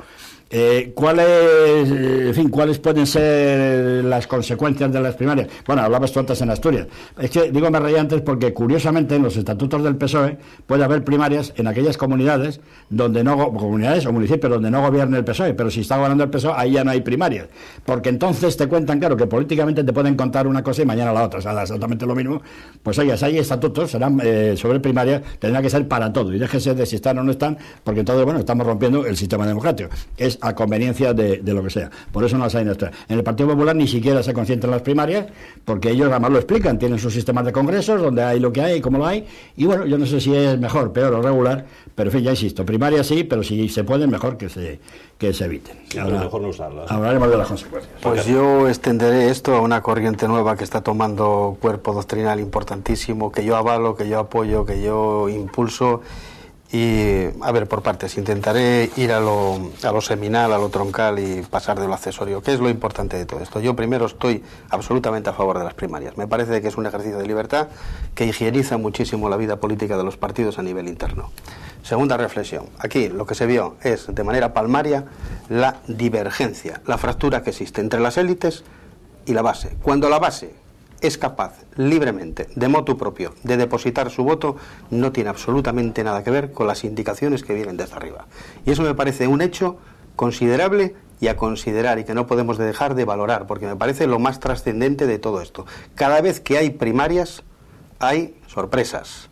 ¿Cuáles pueden ser las consecuencias de las primarias? Bueno, hablabas tú antes en Asturias. Es que, digo, me reí antes porque, curiosamente, en los estatutos del PSOE puede haber primarias en aquellas comunidades comunidades o municipios donde no gobierne el PSOE, pero si está gobernando el PSOE, ahí ya no hay primarias. Porque entonces te cuentan, claro, que políticamente te pueden contar una cosa y mañana la otra, o sea, exactamente lo mismo. Pues oye, si hay estatutos, serán sobre primarias, tendrá que ser para todo, y déjese de si están o no están, porque entonces, bueno, estamos rompiendo el sistema democrático. Es a conveniencia de lo que sea. Por eso no las hay en Australia. En el Partido Popular ni siquiera se concentran las primarias, porque ellos además lo explican, tienen sus sistemas de congresos, donde hay lo que hay y cómo lo hay, y bueno, yo no sé si es mejor, peor o regular, pero en fin, ya insisto, primarias sí, pero si se pueden, mejor que se eviten. Sí, ahora, mejor no usarlas. Hablaremos de las consecuencias. Pues yo extenderé esto a una corriente nueva que está tomando cuerpo doctrinal importantísimo, que yo avalo, que yo apoyo, que yo impulso. Y, a ver, por partes, intentaré ir a lo seminal, a lo troncal y pasar de lo accesorio. ¿Qué es lo importante de todo esto? Yo primero estoy absolutamente a favor de las primarias. Me parece que es un ejercicio de libertad que higieniza muchísimo la vida política de los partidos a nivel interno. Segunda reflexión. Aquí lo que se vio es, de manera palmaria, la divergencia, la fractura que existe entre las élites y la base. Cuando la base es capaz libremente, de motu propio, de depositar su voto, no tiene absolutamente nada que ver con las indicaciones que vienen desde arriba. Y eso me parece un hecho considerable y a considerar, y que no podemos dejar de valorar, porque me parece lo más trascendente de todo esto. Cada vez que hay primarias, hay sorpresas.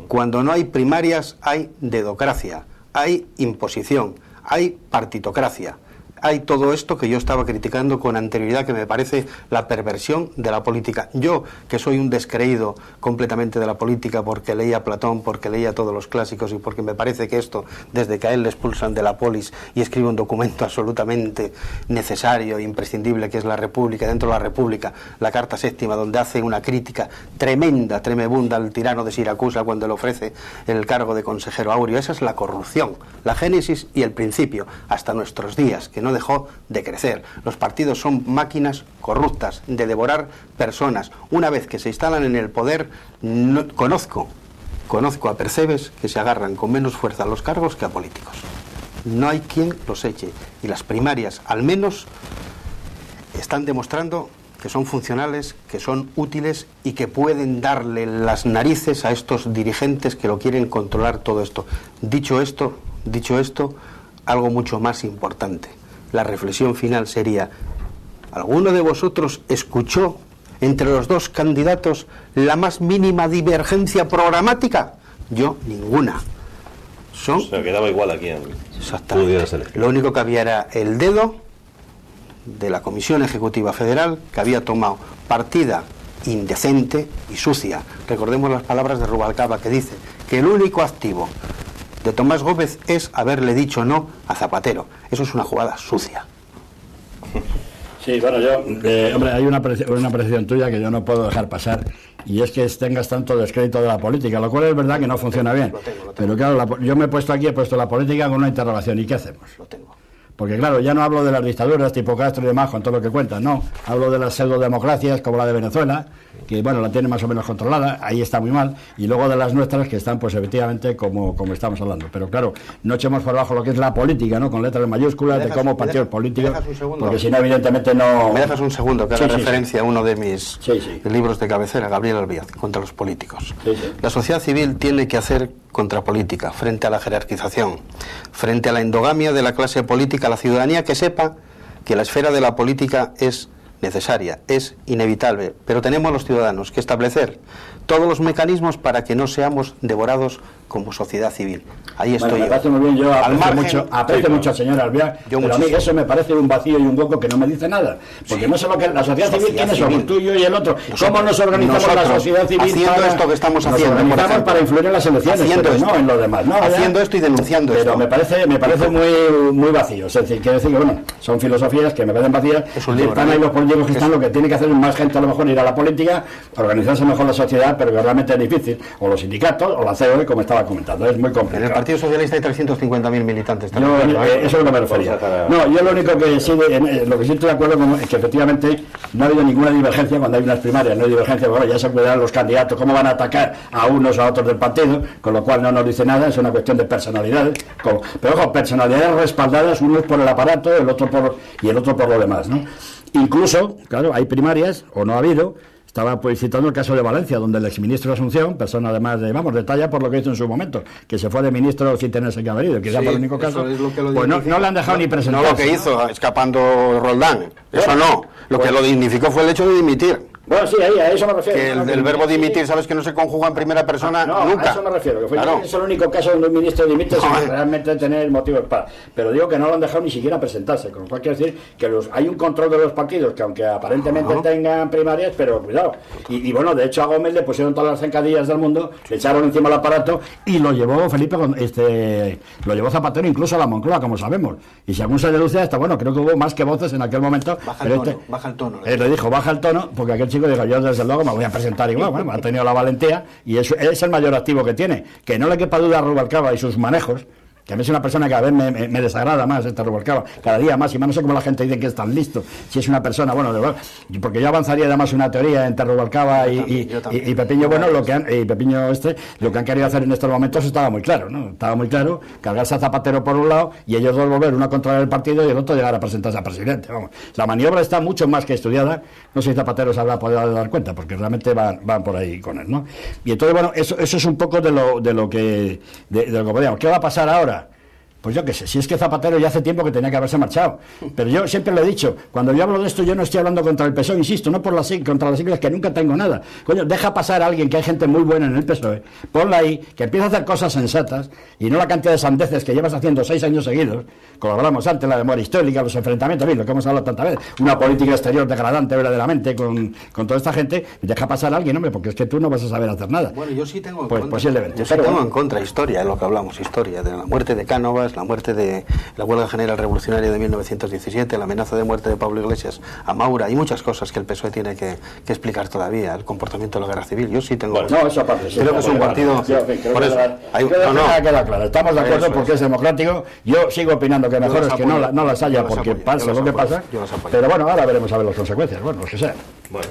Cuando no hay primarias, hay dedocracia, hay imposición, hay partitocracia. Hay todo esto que yo estaba criticando con anterioridad, que me parece la perversión de la política. Yo, que soy un descreído completamente de la política porque leía a Platón, porque leía todos los clásicos y porque me parece que esto, desde que a él le expulsan de la polis y escribe un documento absolutamente necesario e imprescindible, que es la República, dentro de la República, la Carta Séptima, donde hace una crítica tremenda, tremebunda al tirano de Siracusa cuando le ofrece el cargo de consejero áureo. Esa es la corrupción, la génesis y el principio, hasta nuestros días, que no dejó de crecer. Los partidos son máquinas corruptas de devorar personas. Una vez que se instalan en el poder, conozco a percebes que se agarran con menos fuerza a los cargos que a políticos. No hay quien los eche. Y las primarias, al menos, están demostrando que son funcionales, que son útiles y que pueden darle las narices a estos dirigentes que lo quieren controlar todo esto. Dicho esto, algo mucho más importante. La reflexión final sería: ¿alguno de vosotros escuchó entre los dos candidatos la más mínima divergencia programática? Yo, ninguna. O sea, quedaba igual aquí en Exactamente. Lo único que había era el dedo de la Comisión Ejecutiva Federal, que había tomado partida indecente y sucia. Recordemos las palabras de Rubalcaba, que dice que el único activo de Tomás Gómez es haberle dicho no a Zapatero. Eso es una jugada sucia. Sí, bueno, hombre, hay una apreciación tuya que yo no puedo dejar pasar, y es que tengas tanto descrédito de la política, lo cual es verdad que no funciona bien. Lo tengo. Pero claro, yo me he puesto la política con una interrogación. ¿Y qué hacemos? Lo tengo. Porque claro, ya no hablo de las dictaduras tipo Castro y demás, con todo lo que cuentan, no. Hablo de las pseudodemocracias como la de Venezuela, que bueno, la tiene más o menos controlada, ahí está muy mal, y luego de las nuestras, que están pues efectivamente como estamos hablando. Pero claro, no echemos por abajo lo que es la política, ¿no? Con letras mayúsculas, de cómo partidos políticos, porque si no, evidentemente no... Me dejas un segundo, que haga referencia a uno de mis libros de cabecera, Gabriel Albiaz, contra los políticos. La sociedad civil tiene que hacer contrapolítica frente a la jerarquización, frente a la endogamia de la clase política, la ciudadanía que sepa que la esfera de la política es necesaria, es inevitable, pero tenemos los ciudadanos que establecer todos los mecanismos para que no seamos devorados como sociedad civil. Ahí estoy. Me parece muy bien, yo aprecio mucho al señor Albiaz, pero a mí eso me parece un vacío y un hueco que no me dice nada, porque no sé lo que la sociedad civil, ¿quiénes somos? Tú, yo y el otro. ¿Cómo nos organizamos la sociedad civil? Haciendo esto que estamos haciendo. Nos organizamos para influir en las elecciones, pero no en lo demás. No, haciendo esto y denunciando esto. Pero me parece muy vacío. Es decir, quiero decir que bueno, son filosofías que me parecen vacías. Están ahí los políticos que están, lo que tiene que hacer es más gente a lo mejor ir a la política, organizarse mejor la sociedad, pero que realmente es difícil. O los sindicatos, o la COE, como estaba comentando. Es muy complicado. En el Partido Socialista hay 350.000 militantes. Eso es lo que me refería. No, yo lo único que sí, lo que sí estoy de acuerdo con, es que efectivamente no ha habido ninguna divergencia cuando hay unas primarias, no hay divergencia, bueno, ya se cuidarán los candidatos, cómo van a atacar a unos o a otros del partido, con lo cual no nos dice nada, es una cuestión de personalidades, pero ojo, personalidades respaldadas, unos por el aparato, el otro por lo demás, ¿no? Incluso, claro, hay primarias, o no ha habido. Estaba pues citando el caso de Valencia, donde el exministro de Asunción, persona además de talla por lo que hizo en su momento, que se fue de ministro sin tenerse que haber ido, quizá por el único caso, pues no le han dejado ni presentarse. No lo que hizo, escapando Roldán, eso no. Lo que lo dignificó fue el hecho de dimitir. Bueno, sí, a eso me refiero. Que el verbo dimitir, ¿sabes que no se conjuga en primera persona nunca? A eso me refiero, que es el único caso donde un ministro dimite sin realmente tener motivos para. Pero digo que no lo han dejado ni siquiera presentarse, con lo cual quiere decir que hay un control de los partidos, que aunque aparentemente tengan primarias, pero cuidado. Y bueno, de hecho a Gómez le pusieron todas las zancadillas del mundo, le echaron encima el aparato y lo llevó lo llevó Zapatero incluso a la Moncloa, como sabemos. Y según se deduce, hasta bueno, creo que hubo más que voces en aquel momento. Baja el tono. Le dijo, baja el tono, porque aquel chico dijo, yo desde luego me voy a presentar igual. Bueno, ha tenido la valentía y eso es el mayor activo que tiene. Que no le quepa duda a Rubalcaba y sus manejos, que a mí es una persona que a veces me desagrada más esta Rubalcaba, cada día más, y más no sé cómo la gente dice que es tan listo, si es una persona, bueno, porque yo avanzaría además una teoría entre Rubalcaba y Pepiño, bueno, lo que han querido hacer en estos momentos estaba muy claro, ¿no? Estaba muy claro, cargarse a Zapatero por un lado y ellos dos volver, uno a controlar el partido y el otro llegar a presentarse a presidente, vamos. La maniobra está mucho más que estudiada, no sé si Zapatero se habrá podido dar cuenta, porque realmente van por ahí con él, ¿no? Y entonces, bueno, eso es un poco de lo que podríamos. ¿Qué va a pasar ahora? Pues yo qué sé, si es que Zapatero ya hace tiempo que tenía que haberse marchado. Pero yo siempre le he dicho, cuando yo hablo de esto, yo no estoy hablando contra el PSOE, insisto, no contra las siglas, que nunca tengo nada. Coño, deja pasar a alguien, que hay gente muy buena en el PSOE, ponla ahí, que empieza a hacer cosas sensatas, y no la cantidad de sandeces que llevas haciendo 6 años seguidos, como hablamos antes, la memoria histórica, los enfrentamientos, lo que hemos hablado tantas veces, una política exterior degradante verdaderamente con toda esta gente, deja pasar a alguien, hombre, porque es que tú no vas a saber hacer nada. Bueno, yo sí tengo en contra. Posiblemente. Yo sí tengo en contra historia, es lo que hablamos, historia, de la muerte de Cánovas, la muerte de la huelga general revolucionaria de 1917, la amenaza de muerte de Pablo Iglesias a Maura, y muchas cosas que el PSOE tiene que explicar todavía, el comportamiento de la guerra civil. Yo sí tengo... Bueno, no, eso aparte. Sí, creo que es un partido... Por eso, queda claro. Estamos de acuerdo porque es democrático. Yo sigo opinando que mejor es que no las haya, porque pasa lo que pasa. Pero bueno, ahora veremos a ver las consecuencias. Bueno, lo que sea. Bueno,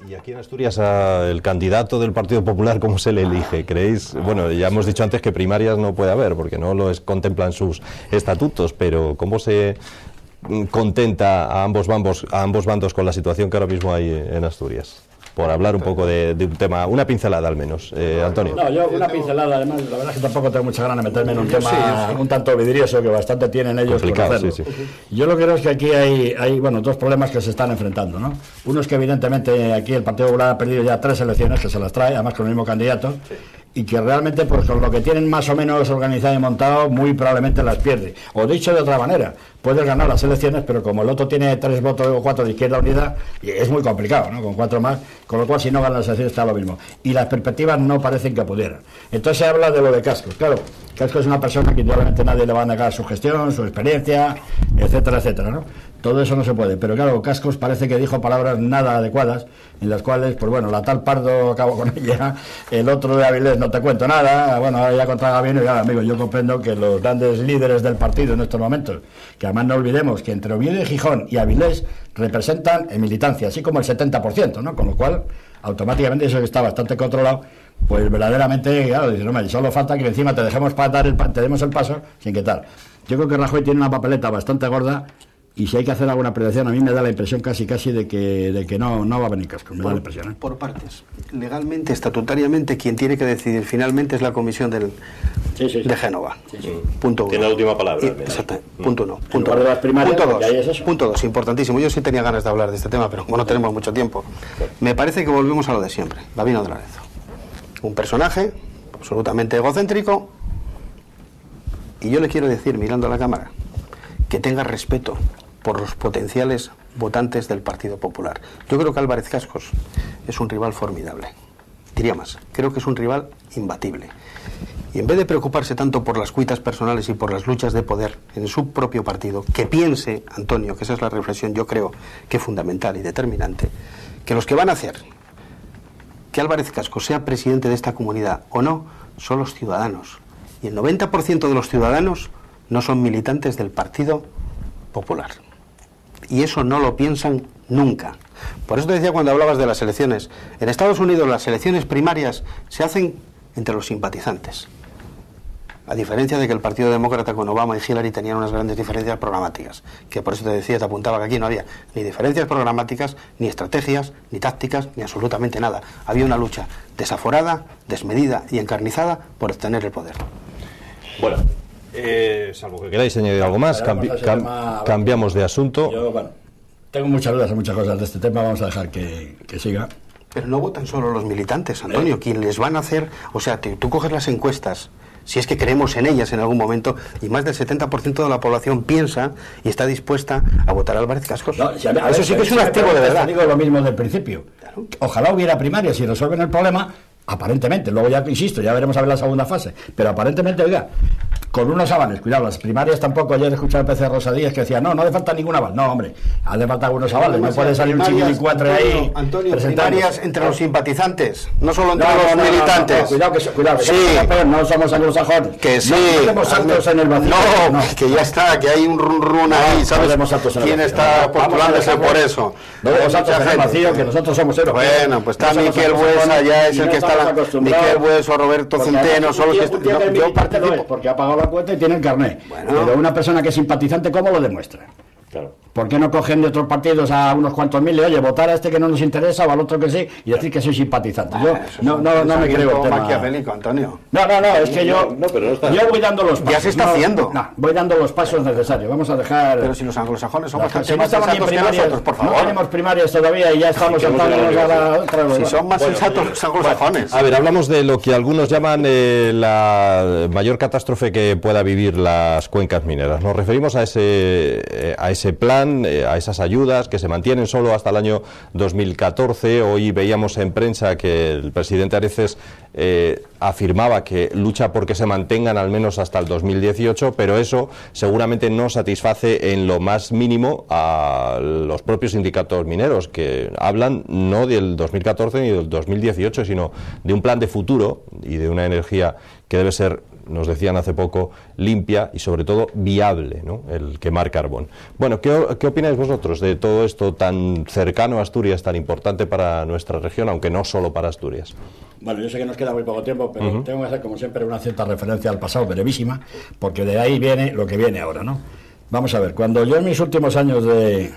y aquí en Asturias el candidato del Partido Popular, ¿cómo se le elige? ¿Creéis? Bueno, ya hemos dicho antes que primarias no puede haber porque no lo contemplan sus estatutos, pero ¿cómo se contenta a ambos bandos con la situación que ahora mismo hay en Asturias? Por hablar un poco de un tema, una pincelada al menos. Antonio. No, yo una pincelada, además, la verdad es que tampoco tengo mucha ganas de meterme en un tema un tanto vidrioso, que bastante tienen ellos por hacerlo. Sí. Yo lo que creo es que aquí hay dos problemas que se están enfrentando, ¿no? Uno es que evidentemente aquí el Partido Popular ha perdido ya 3 elecciones, que se las trae, además con el mismo candidato, y que realmente pues con lo que tienen más o menos organizado y montado muy probablemente las pierde. O dicho de otra manera, puedes ganar las elecciones, pero como el otro tiene 3 votos o 4 de Izquierda Unida, es muy complicado, ¿no? Con 4 más, con lo cual si no ganan las elecciones está lo mismo. Y las perspectivas no parecen que pudieran. Entonces se habla de lo de Cascos. Claro, Cascos es una persona que indudablemente nadie le va a negar su gestión, su experiencia, etcétera, etcétera, ¿no? Todo eso no se puede, pero claro, Cascos parece que dijo palabras nada adecuadas, en las cuales, pues bueno, la tal Pardo acabó con ella, el otro de Avilés no te cuento nada, bueno, ahora ya contra Gabino, y ahora, amigo, yo comprendo que los grandes líderes del partido en estos momentos, que además no olvidemos que entre Oviedo y Gijón y Avilés representan en militancia, así como el 70%, ¿no? Con lo cual, automáticamente eso que está bastante controlado, pues verdaderamente, claro, dice, no, solo falta que encima te dejemos te demos el paso sin que tal. Yo creo que Rajoy tiene una papeleta bastante gorda. Y si hay que hacer alguna predicción, a mí me da la impresión casi de que no va a venir Cascos, me da la impresión, ¿eh? Por partes. Legalmente, estatutariamente, quien tiene que decidir finalmente es la comisión de Génova. Sí, sí. Punto 1. Tiene la última palabra. Exacto. Punto 1. Punto 2. Punto 2. Importantísimo. Yo sí tenía ganas de hablar de este tema, pero como no tenemos mucho tiempo, me parece que volvemos a lo de siempre. Gabino de Lorenzo. Un personaje absolutamente egocéntrico. Y yo le quiero decir, mirando a la cámara, que tenga respeto por los potenciales votantes del Partido Popular. Yo creo que Álvarez Cascos es un rival formidable. Diría más, creo que es un rival imbatible. Y en vez de preocuparse tanto por las cuitas personales y por las luchas de poder en su propio partido, que piense, Antonio, que esa es la reflexión yo creo que es fundamental y determinante, que los que van a hacer que Álvarez Cascos sea presidente de esta comunidad o no, son los ciudadanos. Y el 90% de los ciudadanos no son militantes del Partido Popular. Y eso no lo piensan nunca. Por eso te decía cuando hablabas de las elecciones. En Estados Unidos las elecciones primarias se hacen entre los simpatizantes. A diferencia de que el Partido Demócrata con Obama y Hillary tenían unas grandes diferencias programáticas. Que por eso te decía, te apuntaba que aquí no había ni diferencias programáticas, ni estrategias, ni tácticas, ni absolutamente nada. Había una lucha desaforada, desmedida y encarnizada por obtener el poder. Bueno. Salvo que queráis añadir algo más, cambiamos de asunto. Yo, bueno, tengo muchas dudas en muchas cosas de este tema, vamos a dejar que siga. Pero no votan solo los militantes, Antonio, quien les van a hacer, o sea, tú coges las encuestas, si es que creemos en ellas en algún momento, y más del 70% de la población piensa y está dispuesta a votar a Álvarez Cascos. No, si eso sí que es un activo de verdad. Digo lo mismo del principio. Claro. Ojalá hubiera primarias y resuelven el problema. Aparentemente, luego ya insisto, ya veremos a ver la segunda fase, pero aparentemente, oiga, con unos avales, cuidado, las primarias tampoco. Ayer escuché al PC Rosa Díaz que decía, no hace falta ningún aval. No, hombre, hace falta algunos avales, no puede salir un chiquilicuatre ahí. Antonio, primarias entre los simpatizantes, no solo entre los militantes. Cuidado, sí. No somos anglosajones. Que sí. No tenemos saltos en el vacío. No, que ya está, que hay un run ahí, ¿sabes? ¿Quién está postulándose por eso? No tenemos saltos en el vacío, que nosotros somos europeos. Bueno, pues está Miquel Buesa, ya es el que está. Miquel Buesa, Roberto Centeno, son los que yo participo. Porque ha pagado la cuota y tiene el carnet. Bueno. Pero una persona que es simpatizante, ¿cómo lo demuestra? Claro. ¿Por qué no cogen de otros partidos a unos cuantos mil y oye, votar a este que no nos interesa o al otro que sí y decir que soy simpatizante? Yo no me creo el tema. Maquiavélico, Antonio. No, es que yo voy dando los pasos. Ya se está haciendo. No, voy dando los pasos necesarios. Vamos a dejar. Pero si los anglosajones son bastante más sensatos que nosotros, por favor. No tenemos primarias todavía y ya estamos saltándonos a la otra. Si son más sensatos los anglosajones. A ver, hablamos de lo que algunos llaman la mayor catástrofe que pueda vivir las cuencas mineras. Nos referimos a ese plan, a esas ayudas que se mantienen solo hasta el año 2014. Hoy veíamos en prensa que el presidente Areces afirmaba que lucha porque se mantengan al menos hasta el 2018, pero eso seguramente no satisface en lo más mínimo a los propios sindicatos mineros, que hablan no del 2014 ni del 2018, sino de un plan de futuro y de una energía que debe ser, nos decían hace poco, limpia y sobre todo viable, ¿no? El quemar carbón. Bueno, ¿qué opináis vosotros de todo esto tan cercano a Asturias, tan importante para nuestra región, aunque no solo para Asturias? Bueno, yo sé que nos queda muy poco tiempo, pero tengo que hacer como siempre una cierta referencia al pasado, brevísima, porque de ahí viene lo que viene ahora, ¿no? Vamos a ver, cuando yo en mis últimos años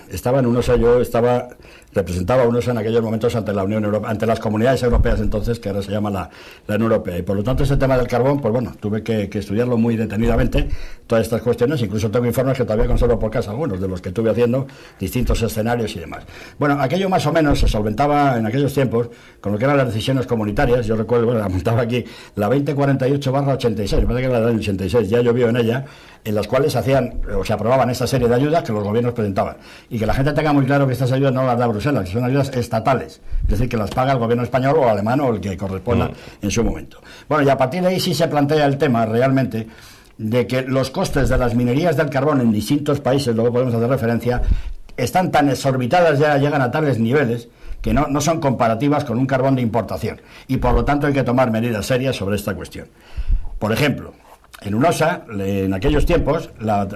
estaba en UNOSA, yo estaba representaba a UNOSA en aquellos momentos ante la Unión Europea, ante las comunidades europeas entonces, que ahora se llama la Unión Europea. Y por lo tanto ese tema del carbón, pues bueno, tuve que estudiarlo muy detenidamente, todas estas cuestiones, incluso tengo informes que todavía conservo por casa, algunos de los que estuve haciendo, distintos escenarios y demás. Bueno, aquello más o menos se solventaba en aquellos tiempos con lo que eran las decisiones comunitarias. Yo recuerdo, bueno, apuntaba aquí la 2048/86, me parece que era del año 86, ya llovió en ella, en las cuales se hacían o se aprobaban esta serie de ayudas que los gobiernos presentaban. Y que la gente tenga muy claro que estas ayudas no las da Bruselas, que son ayudas estatales, es decir, que las paga el gobierno español o alemán o el que corresponda en su momento. Bueno, y a partir de ahí sí se plantea el tema realmente de que los costes de las minerías del carbón en distintos países, luego podemos hacer referencia, están tan exorbitadas, ya llegan a tales niveles que no son comparativas con un carbón de importación. Y por lo tanto hay que tomar medidas serias sobre esta cuestión. Por ejemplo, en UNOSA, en aquellos tiempos, la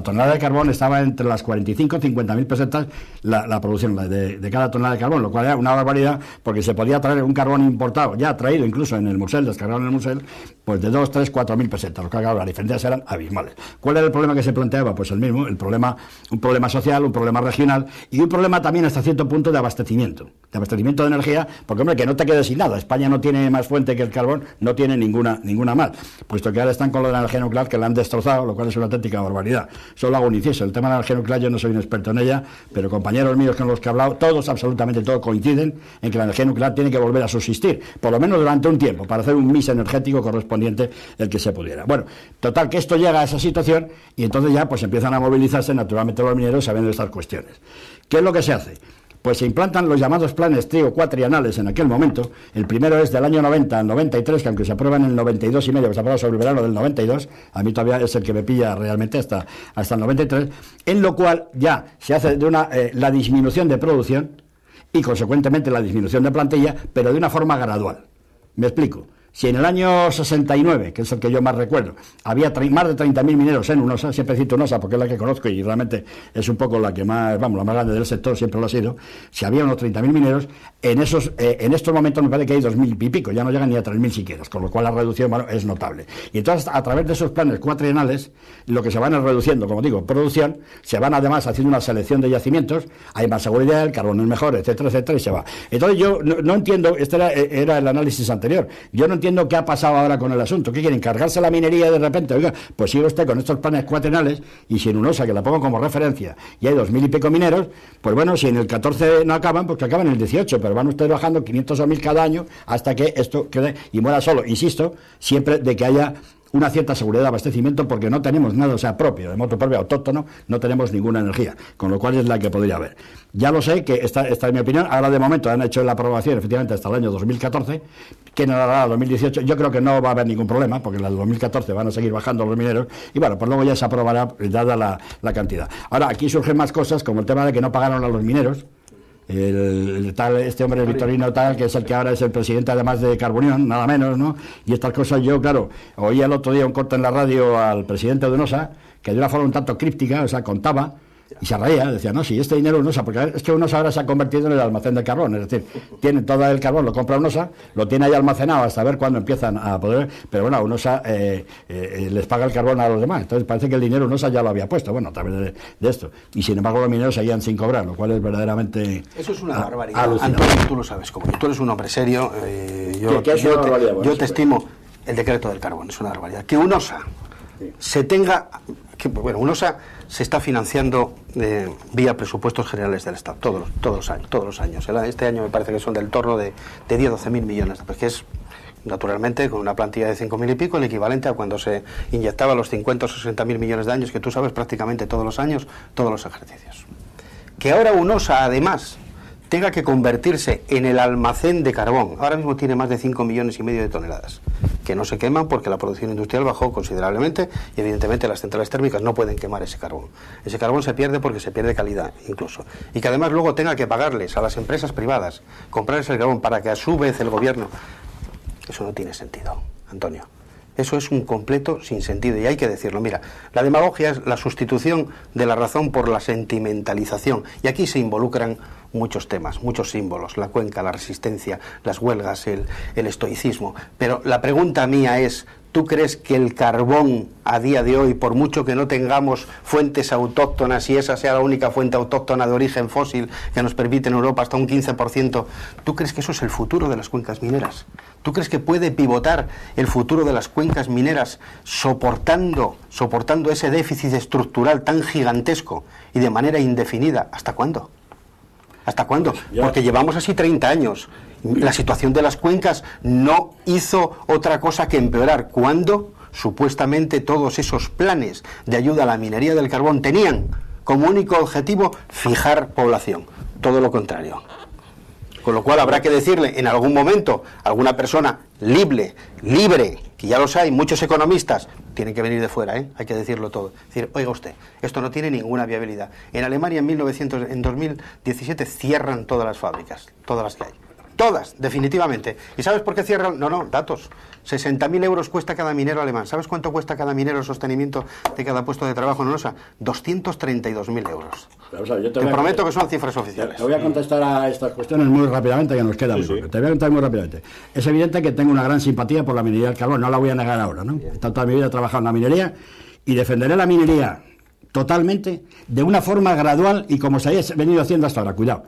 tonelada de carbón estaba entre las 45 y 50.000 pesetas la producción de cada tonelada de carbón, lo cual era una barbaridad, porque se podía traer un carbón importado, ya traído incluso en el Musel, descargado en el Musel, pues de 2, 3, 4.000 pesetas, lo que claro, las diferencias eran abismales. ¿Cuál era el problema que se planteaba? Pues el mismo, un problema social, un problema regional y un problema también hasta cierto punto de abastecimiento de energía, porque hombre, que no te quedes sin nada. España no tiene más fuente que el carbón, no tiene ninguna más, puesto que ahora están con lo de la energía nuclear, que la han destrozado, lo cual es una auténtica barbaridad. Solo hago un inciso, el tema de la energía nuclear yo no soy un experto en ella, pero compañeros míos con los que he hablado, todos, absolutamente todos, coinciden en que la energía nuclear tiene que volver a subsistir, por lo menos durante un tiempo, para hacer un mix energético correspondiente el que se pudiera. Bueno, total, que esto llega a esa situación y entonces ya pues empiezan a movilizarse naturalmente los mineros sabiendo estas cuestiones. ¿Qué es lo que se hace? Pues se implantan los llamados planes cuatrienales en aquel momento. El primero es del año 90 al 93, que aunque se aprueba en el 92 y medio, que se aprueba sobre el verano del 92, a mí todavía es el que me pilla realmente hasta el 93, en lo cual ya se hace la disminución de producción y consecuentemente la disminución de plantilla, pero de una forma gradual. Me explico. Si en el año 69, que es el que yo más recuerdo, había más de 30.000 mineros en UNOSA, siempre cito UNOSA porque es la que conozco y realmente es un poco la que más, la más grande del sector, siempre lo ha sido, si había unos 30.000 mineros, en estos momentos me parece que hay 2.000 y pico, ya no llegan ni a 3.000 siquiera, con lo cual la reducción es notable. Y entonces, a través de esos planes cuatrienales, lo que se van es reduciendo, como digo, producción, se van además haciendo una selección de yacimientos, hay más seguridad, el carbón es mejor, etcétera, etcétera, y se va. Entonces yo no entiendo, este era el análisis anterior, yo no entiendo qué ha pasado ahora con el asunto. ¿Qué quieren? ¿Cargarse la minería de repente? Oiga, pues sigue usted con estos planes cuatrienales y si en UNOSA, que la pongo como referencia, y hay 2.000 y pico mineros, pues bueno, si en el 14 no acaban, pues que acaban en el 18, pero van ustedes bajando 500 o 1.000 cada año hasta que esto quede y muera solo. Insisto, siempre de que haya una cierta seguridad de abastecimiento, porque no tenemos nada, o sea, propio, de modo propio, autóctono, no tenemos ninguna energía, con lo cual es la que podría haber. Ya lo sé, que esta es mi opinión, ahora de momento han hecho la aprobación, efectivamente, hasta el año 2014, que en el 2018 yo creo que no va a haber ningún problema, porque en el 2014 van a seguir bajando los mineros, y bueno, pues luego ya se aprobará, dada la cantidad. Ahora, aquí surgen más cosas, como el tema de que no pagaron a los mineros, este hombre, el Victorino tal, que es el que ahora es el presidente además de Carbonión, nada menos, ¿no? Y estas cosas yo, claro, oí el otro día un corte en la radio al presidente de UNOSA, que de una forma un tanto críptica, o sea, contaba, y se reía, decía, no, si este dinero UNOSA, porque es que UNOSA ahora se ha convertido en el almacén de carbón, es decir, tiene todo el carbón, lo compra UNOSA, lo tiene ahí almacenado hasta ver cuándo empiezan a poder, pero bueno, UNOSA les paga el carbón a los demás, entonces parece que el dinero UNOSA ya lo había puesto, bueno, a través de esto, y sin embargo los mineros seguían sin cobrar, lo cual es verdaderamente eso es una barbaridad. Antonio, tú lo sabes, como tú eres un hombre serio, yo te estimo. El decreto del carbón es una barbaridad. Que UNOSA se tenga, UNOSA se está financiando vía presupuestos generales del Estado todos los años. Este año me parece que son del torno de 10 o 12.000 millones, que es naturalmente con una plantilla de 5.000 y pico, el equivalente a cuando se inyectaba los 50 o 60.000 millones de años, que tú sabes prácticamente todos los años, todos los ejercicios. Que ahora UNOSA además tenga que convertirse en el almacén de carbón. Ahora mismo tiene más de 5,5 millones de toneladas que no se queman porque la producción industrial bajó considerablemente y evidentemente las centrales térmicas no pueden quemar ese carbón. Ese carbón se pierde porque se pierde calidad incluso. Y que además luego tenga que pagarles a las empresas privadas, comprarles el carbón para que a su vez el gobierno... Eso no tiene sentido, Antonio. Eso es un completo sinsentido y hay que decirlo. Mira, la demagogia es la sustitución de la razón por la sentimentalización y aquí se involucran muchos temas, muchos símbolos, la cuenca, la resistencia, las huelgas, el estoicismo. Pero la pregunta mía es, ¿Tú crees que el carbón a día de hoy, por mucho que no tengamos fuentes autóctonas y esa sea la única fuente autóctona de origen fósil que nos permite en Europa hasta un 15%, ¿tú crees que eso es el futuro de las cuencas mineras? ¿Tú crees que puede pivotar el futuro de las cuencas mineras soportando ese déficit estructural tan gigantesco y de manera indefinida? ¿Hasta cuándo? ¿Hasta cuándo? Porque llevamos así 30 años. La situación de las cuencas no hizo otra cosa que empeorar. Cuando supuestamente todos esos planes de ayuda a la minería del carbón tenían como único objetivo fijar población. Todo lo contrario. Con lo cual habrá que decirle en algún momento a alguna persona libre, que ya los hay, muchos economistas, tienen que venir de fuera, hay que decirlo todo. Es decir, oiga usted, esto no tiene ninguna viabilidad. En Alemania en 2017 cierran todas las fábricas, todas las que hay. Todas, definitivamente. ¿Y sabes por qué cierran? No, datos. 60.000 euros cuesta cada minero alemán. ¿Sabes cuánto cuesta cada minero el sostenimiento de cada puesto de trabajo en Osa? 232.000 euros. Pero, o sea, te prometo que son cifras oficiales. Te voy a contestar a estas cuestiones muy rápidamente, que nos queda muy poco. Te voy a contar muy rápidamente. Es evidente que tengo una gran simpatía por la minería del carbón, no la voy a negar ahora, ¿no? He estado toda mi vida trabajando en la minería y defenderé la minería totalmente, de una forma gradual y como se haya venido haciendo hasta ahora, cuidado.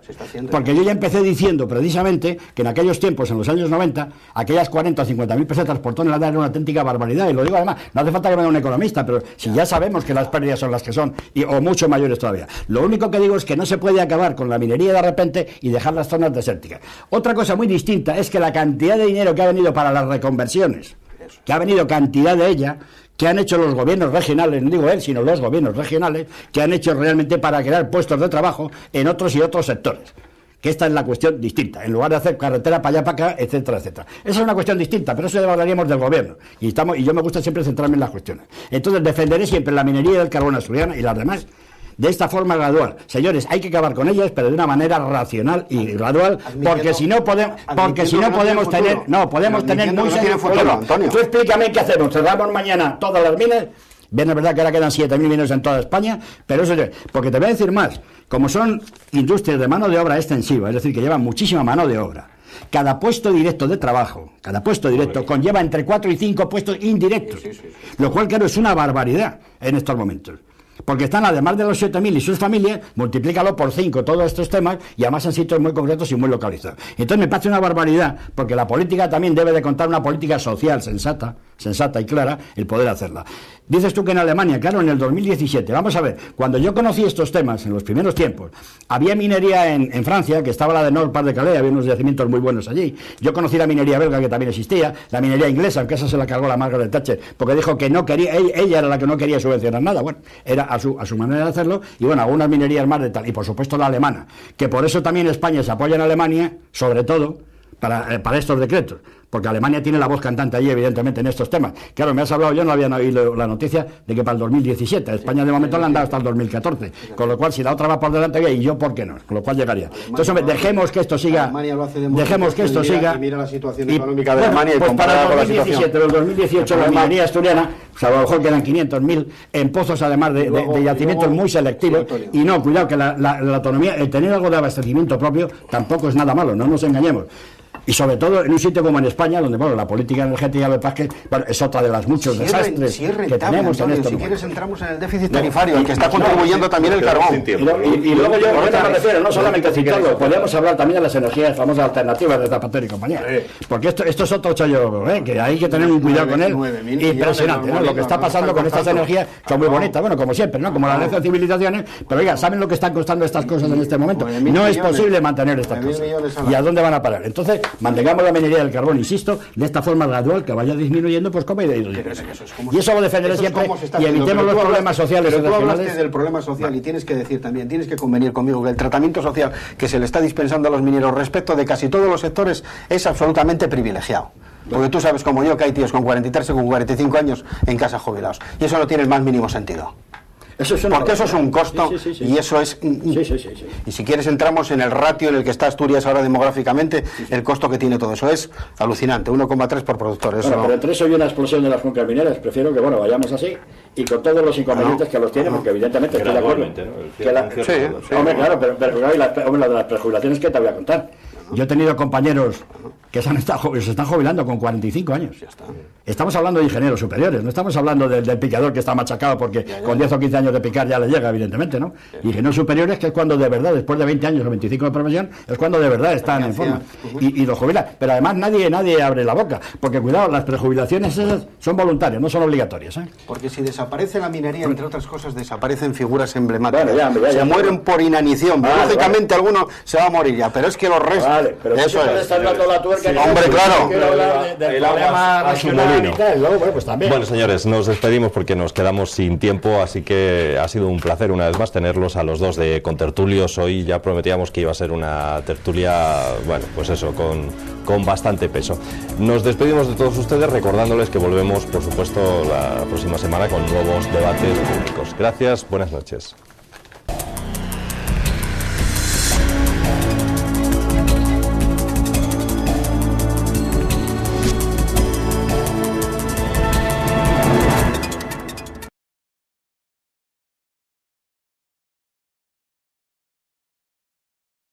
Porque yo ya empecé diciendo precisamente que en aquellos tiempos, en los años 90, aquellas 40 o 50.000 pesetas por tonelada era una auténtica barbaridad, y lo digo además, no hace falta que venga un economista, pero si ya sabemos que las pérdidas son las que son, o mucho mayores todavía. Lo único que digo es que no se puede acabar con la minería de repente y dejar las zonas desérticas. Otra cosa muy distinta es que la cantidad de dinero que ha venido para las reconversiones, que ha venido cantidad de ella, que han hecho los gobiernos regionales, no digo él, sino los gobiernos regionales, que han hecho realmente para crear puestos de trabajo en otros y otros sectores. Que esta es la cuestión distinta, en lugar de hacer carretera para allá, para acá, etcétera, etcétera. Esa es una cuestión distinta, pero eso ya hablaríamos del gobierno. Y yo me gusta siempre centrarme en las cuestiones. Entonces defenderé siempre la minería del carbón asturiana y las demás de esta forma gradual. Señores, hay que acabar con ellas, pero de una manera racional y gradual, porque si no podemos tener muy serio futuro. Tú explícame qué hacemos. Cerramos mañana todas las minas. Bien, es verdad que ahora quedan 7.000 minas en toda España, pero eso es, porque te voy a decir más, como son industrias de mano de obra extensiva, es decir, que llevan muchísima mano de obra, cada puesto directo de trabajo, conlleva entre 4 y 5 puestos indirectos, lo cual, claro, es una barbaridad en estos momentos. Porque están, además de los 7.000 y sus familias, multiplícalo por 5 todos estos temas, y además en sitios muy concretos y muy localizados. Entonces me parece una barbaridad, porque la política también debe de contar una política social sensata y clara, el poder hacerla. Dices tú que en Alemania, claro, en el 2017, vamos a ver, cuando yo conocí estos temas, en los primeros tiempos, había minería en Francia, que estaba la de Nord Pas de Calais, había unos yacimientos muy buenos allí. Yo conocí la minería belga, que también existía, la minería inglesa, aunque esa se la cargó la Margaret Thatcher, porque dijo que no quería, ella era la que no quería subvencionar nada. Bueno, era a su manera de hacerlo, y bueno, algunas minerías más de tal, y por supuesto la alemana, que por eso también España se apoya en Alemania, sobre todo, para estos decretos, porque Alemania tiene la voz cantante allí, evidentemente, en estos temas. Claro, me has hablado, yo no había oído la noticia de que para el 2017, a España de momento le han dado hasta el 2014, con lo cual si la otra va por delante, y yo, ¿por qué no? Con lo cual llegaría. Entonces, hombre, dejemos que esto siga, y mira la situación económica de Alemania, pues para el 2017 o el 2018 la minería asturiana, pues a lo mejor quedan 500.000 en pozos, además de yacimientos muy selectivos, y no, cuidado, que la autonomía, el tener algo de abastecimiento propio tampoco es nada malo, no nos engañemos. Y sobre todo en un sitio como en España, donde bueno, la política energética de Paz, bueno, es otra de las muchos desastres que tenemos en estos momentos. Si quieres entramos en el déficit tarifario, el que está contribuyendo también el carbón. Y luego yo, ahorita me refiero, no solamente citarlo, podemos hablar también de las energías famosas alternativas de Zapatero y compañía. Porque esto es otro chollo, que hay que tener un cuidado con él. Impresionante, ¿no? Lo que está pasando con estas energías, son muy bonitas, bueno, como siempre, ¿no? Como las grandes civilizaciones, pero oiga, ¿saben lo que están costando estas cosas en este momento? No es posible mantener estas cosas. ¿Y a dónde van a parar? Entonces, mantengamos la minería del carbón, insisto, de esta forma gradual, que vaya disminuyendo, pues como ha ido. Y eso lo defenderé siempre, y evitemos los problemas sociales. Pero tú hablaste del problema social, y tienes que decir también, tienes que convenir conmigo que el tratamiento social que se le está dispensando a los mineros respecto de casi todos los sectores es absolutamente privilegiado. Porque tú sabes como yo que hay tíos con 43 o con 45 años en casa jubilados, y eso no tiene el más mínimo sentido. Porque eso es un costo, y eso es... Y si quieres entramos en el ratio en el que está Asturias ahora demográficamente, el costo que tiene todo eso es alucinante, 1,3 por productor. Eso pero entre eso y una explosión de las cuencas mineras, prefiero que vayamos así, y con todos los inconvenientes que los tiene, porque evidentemente estoy de acuerdo. Hombre, claro, pero la de las prejubilaciones, ¿qué te voy a contar? Yo he tenido compañeros que se están jubilando con 45 años. Ya está. Estamos hablando de ingenieros superiores, no estamos hablando del picador que está machacado porque con 10 o 15 años de picar ya le llega, evidentemente, ¿no? Ingenieros superiores, que es cuando de verdad, después de 20 años o 25 de profesión, es cuando de verdad están en forma. Y los jubilan. Pero además nadie abre la boca, porque cuidado, las prejubilaciones esas son voluntarias, no son obligatorias, ¿eh? Porque si desaparece la minería, entre otras cosas, desaparecen figuras emblemáticas. Bueno, se mueren por inanición. Lógicamente alguno se va a morir ya, pero es que los restos... Vale, pero eso es. estás dando la tuerca. Hombre, claro. Del problema regional y tal, luego, bueno, pues también. Bueno, señores, nos despedimos porque nos quedamos sin tiempo, así que ha sido un placer una vez más tenerlos a los dos de contertulios. Hoy ya prometíamos que iba a ser una tertulia, bueno, pues eso, con bastante peso. Nos despedimos de todos ustedes recordándoles que volvemos, por supuesto, la próxima semana con nuevos debates públicos. Gracias, buenas noches.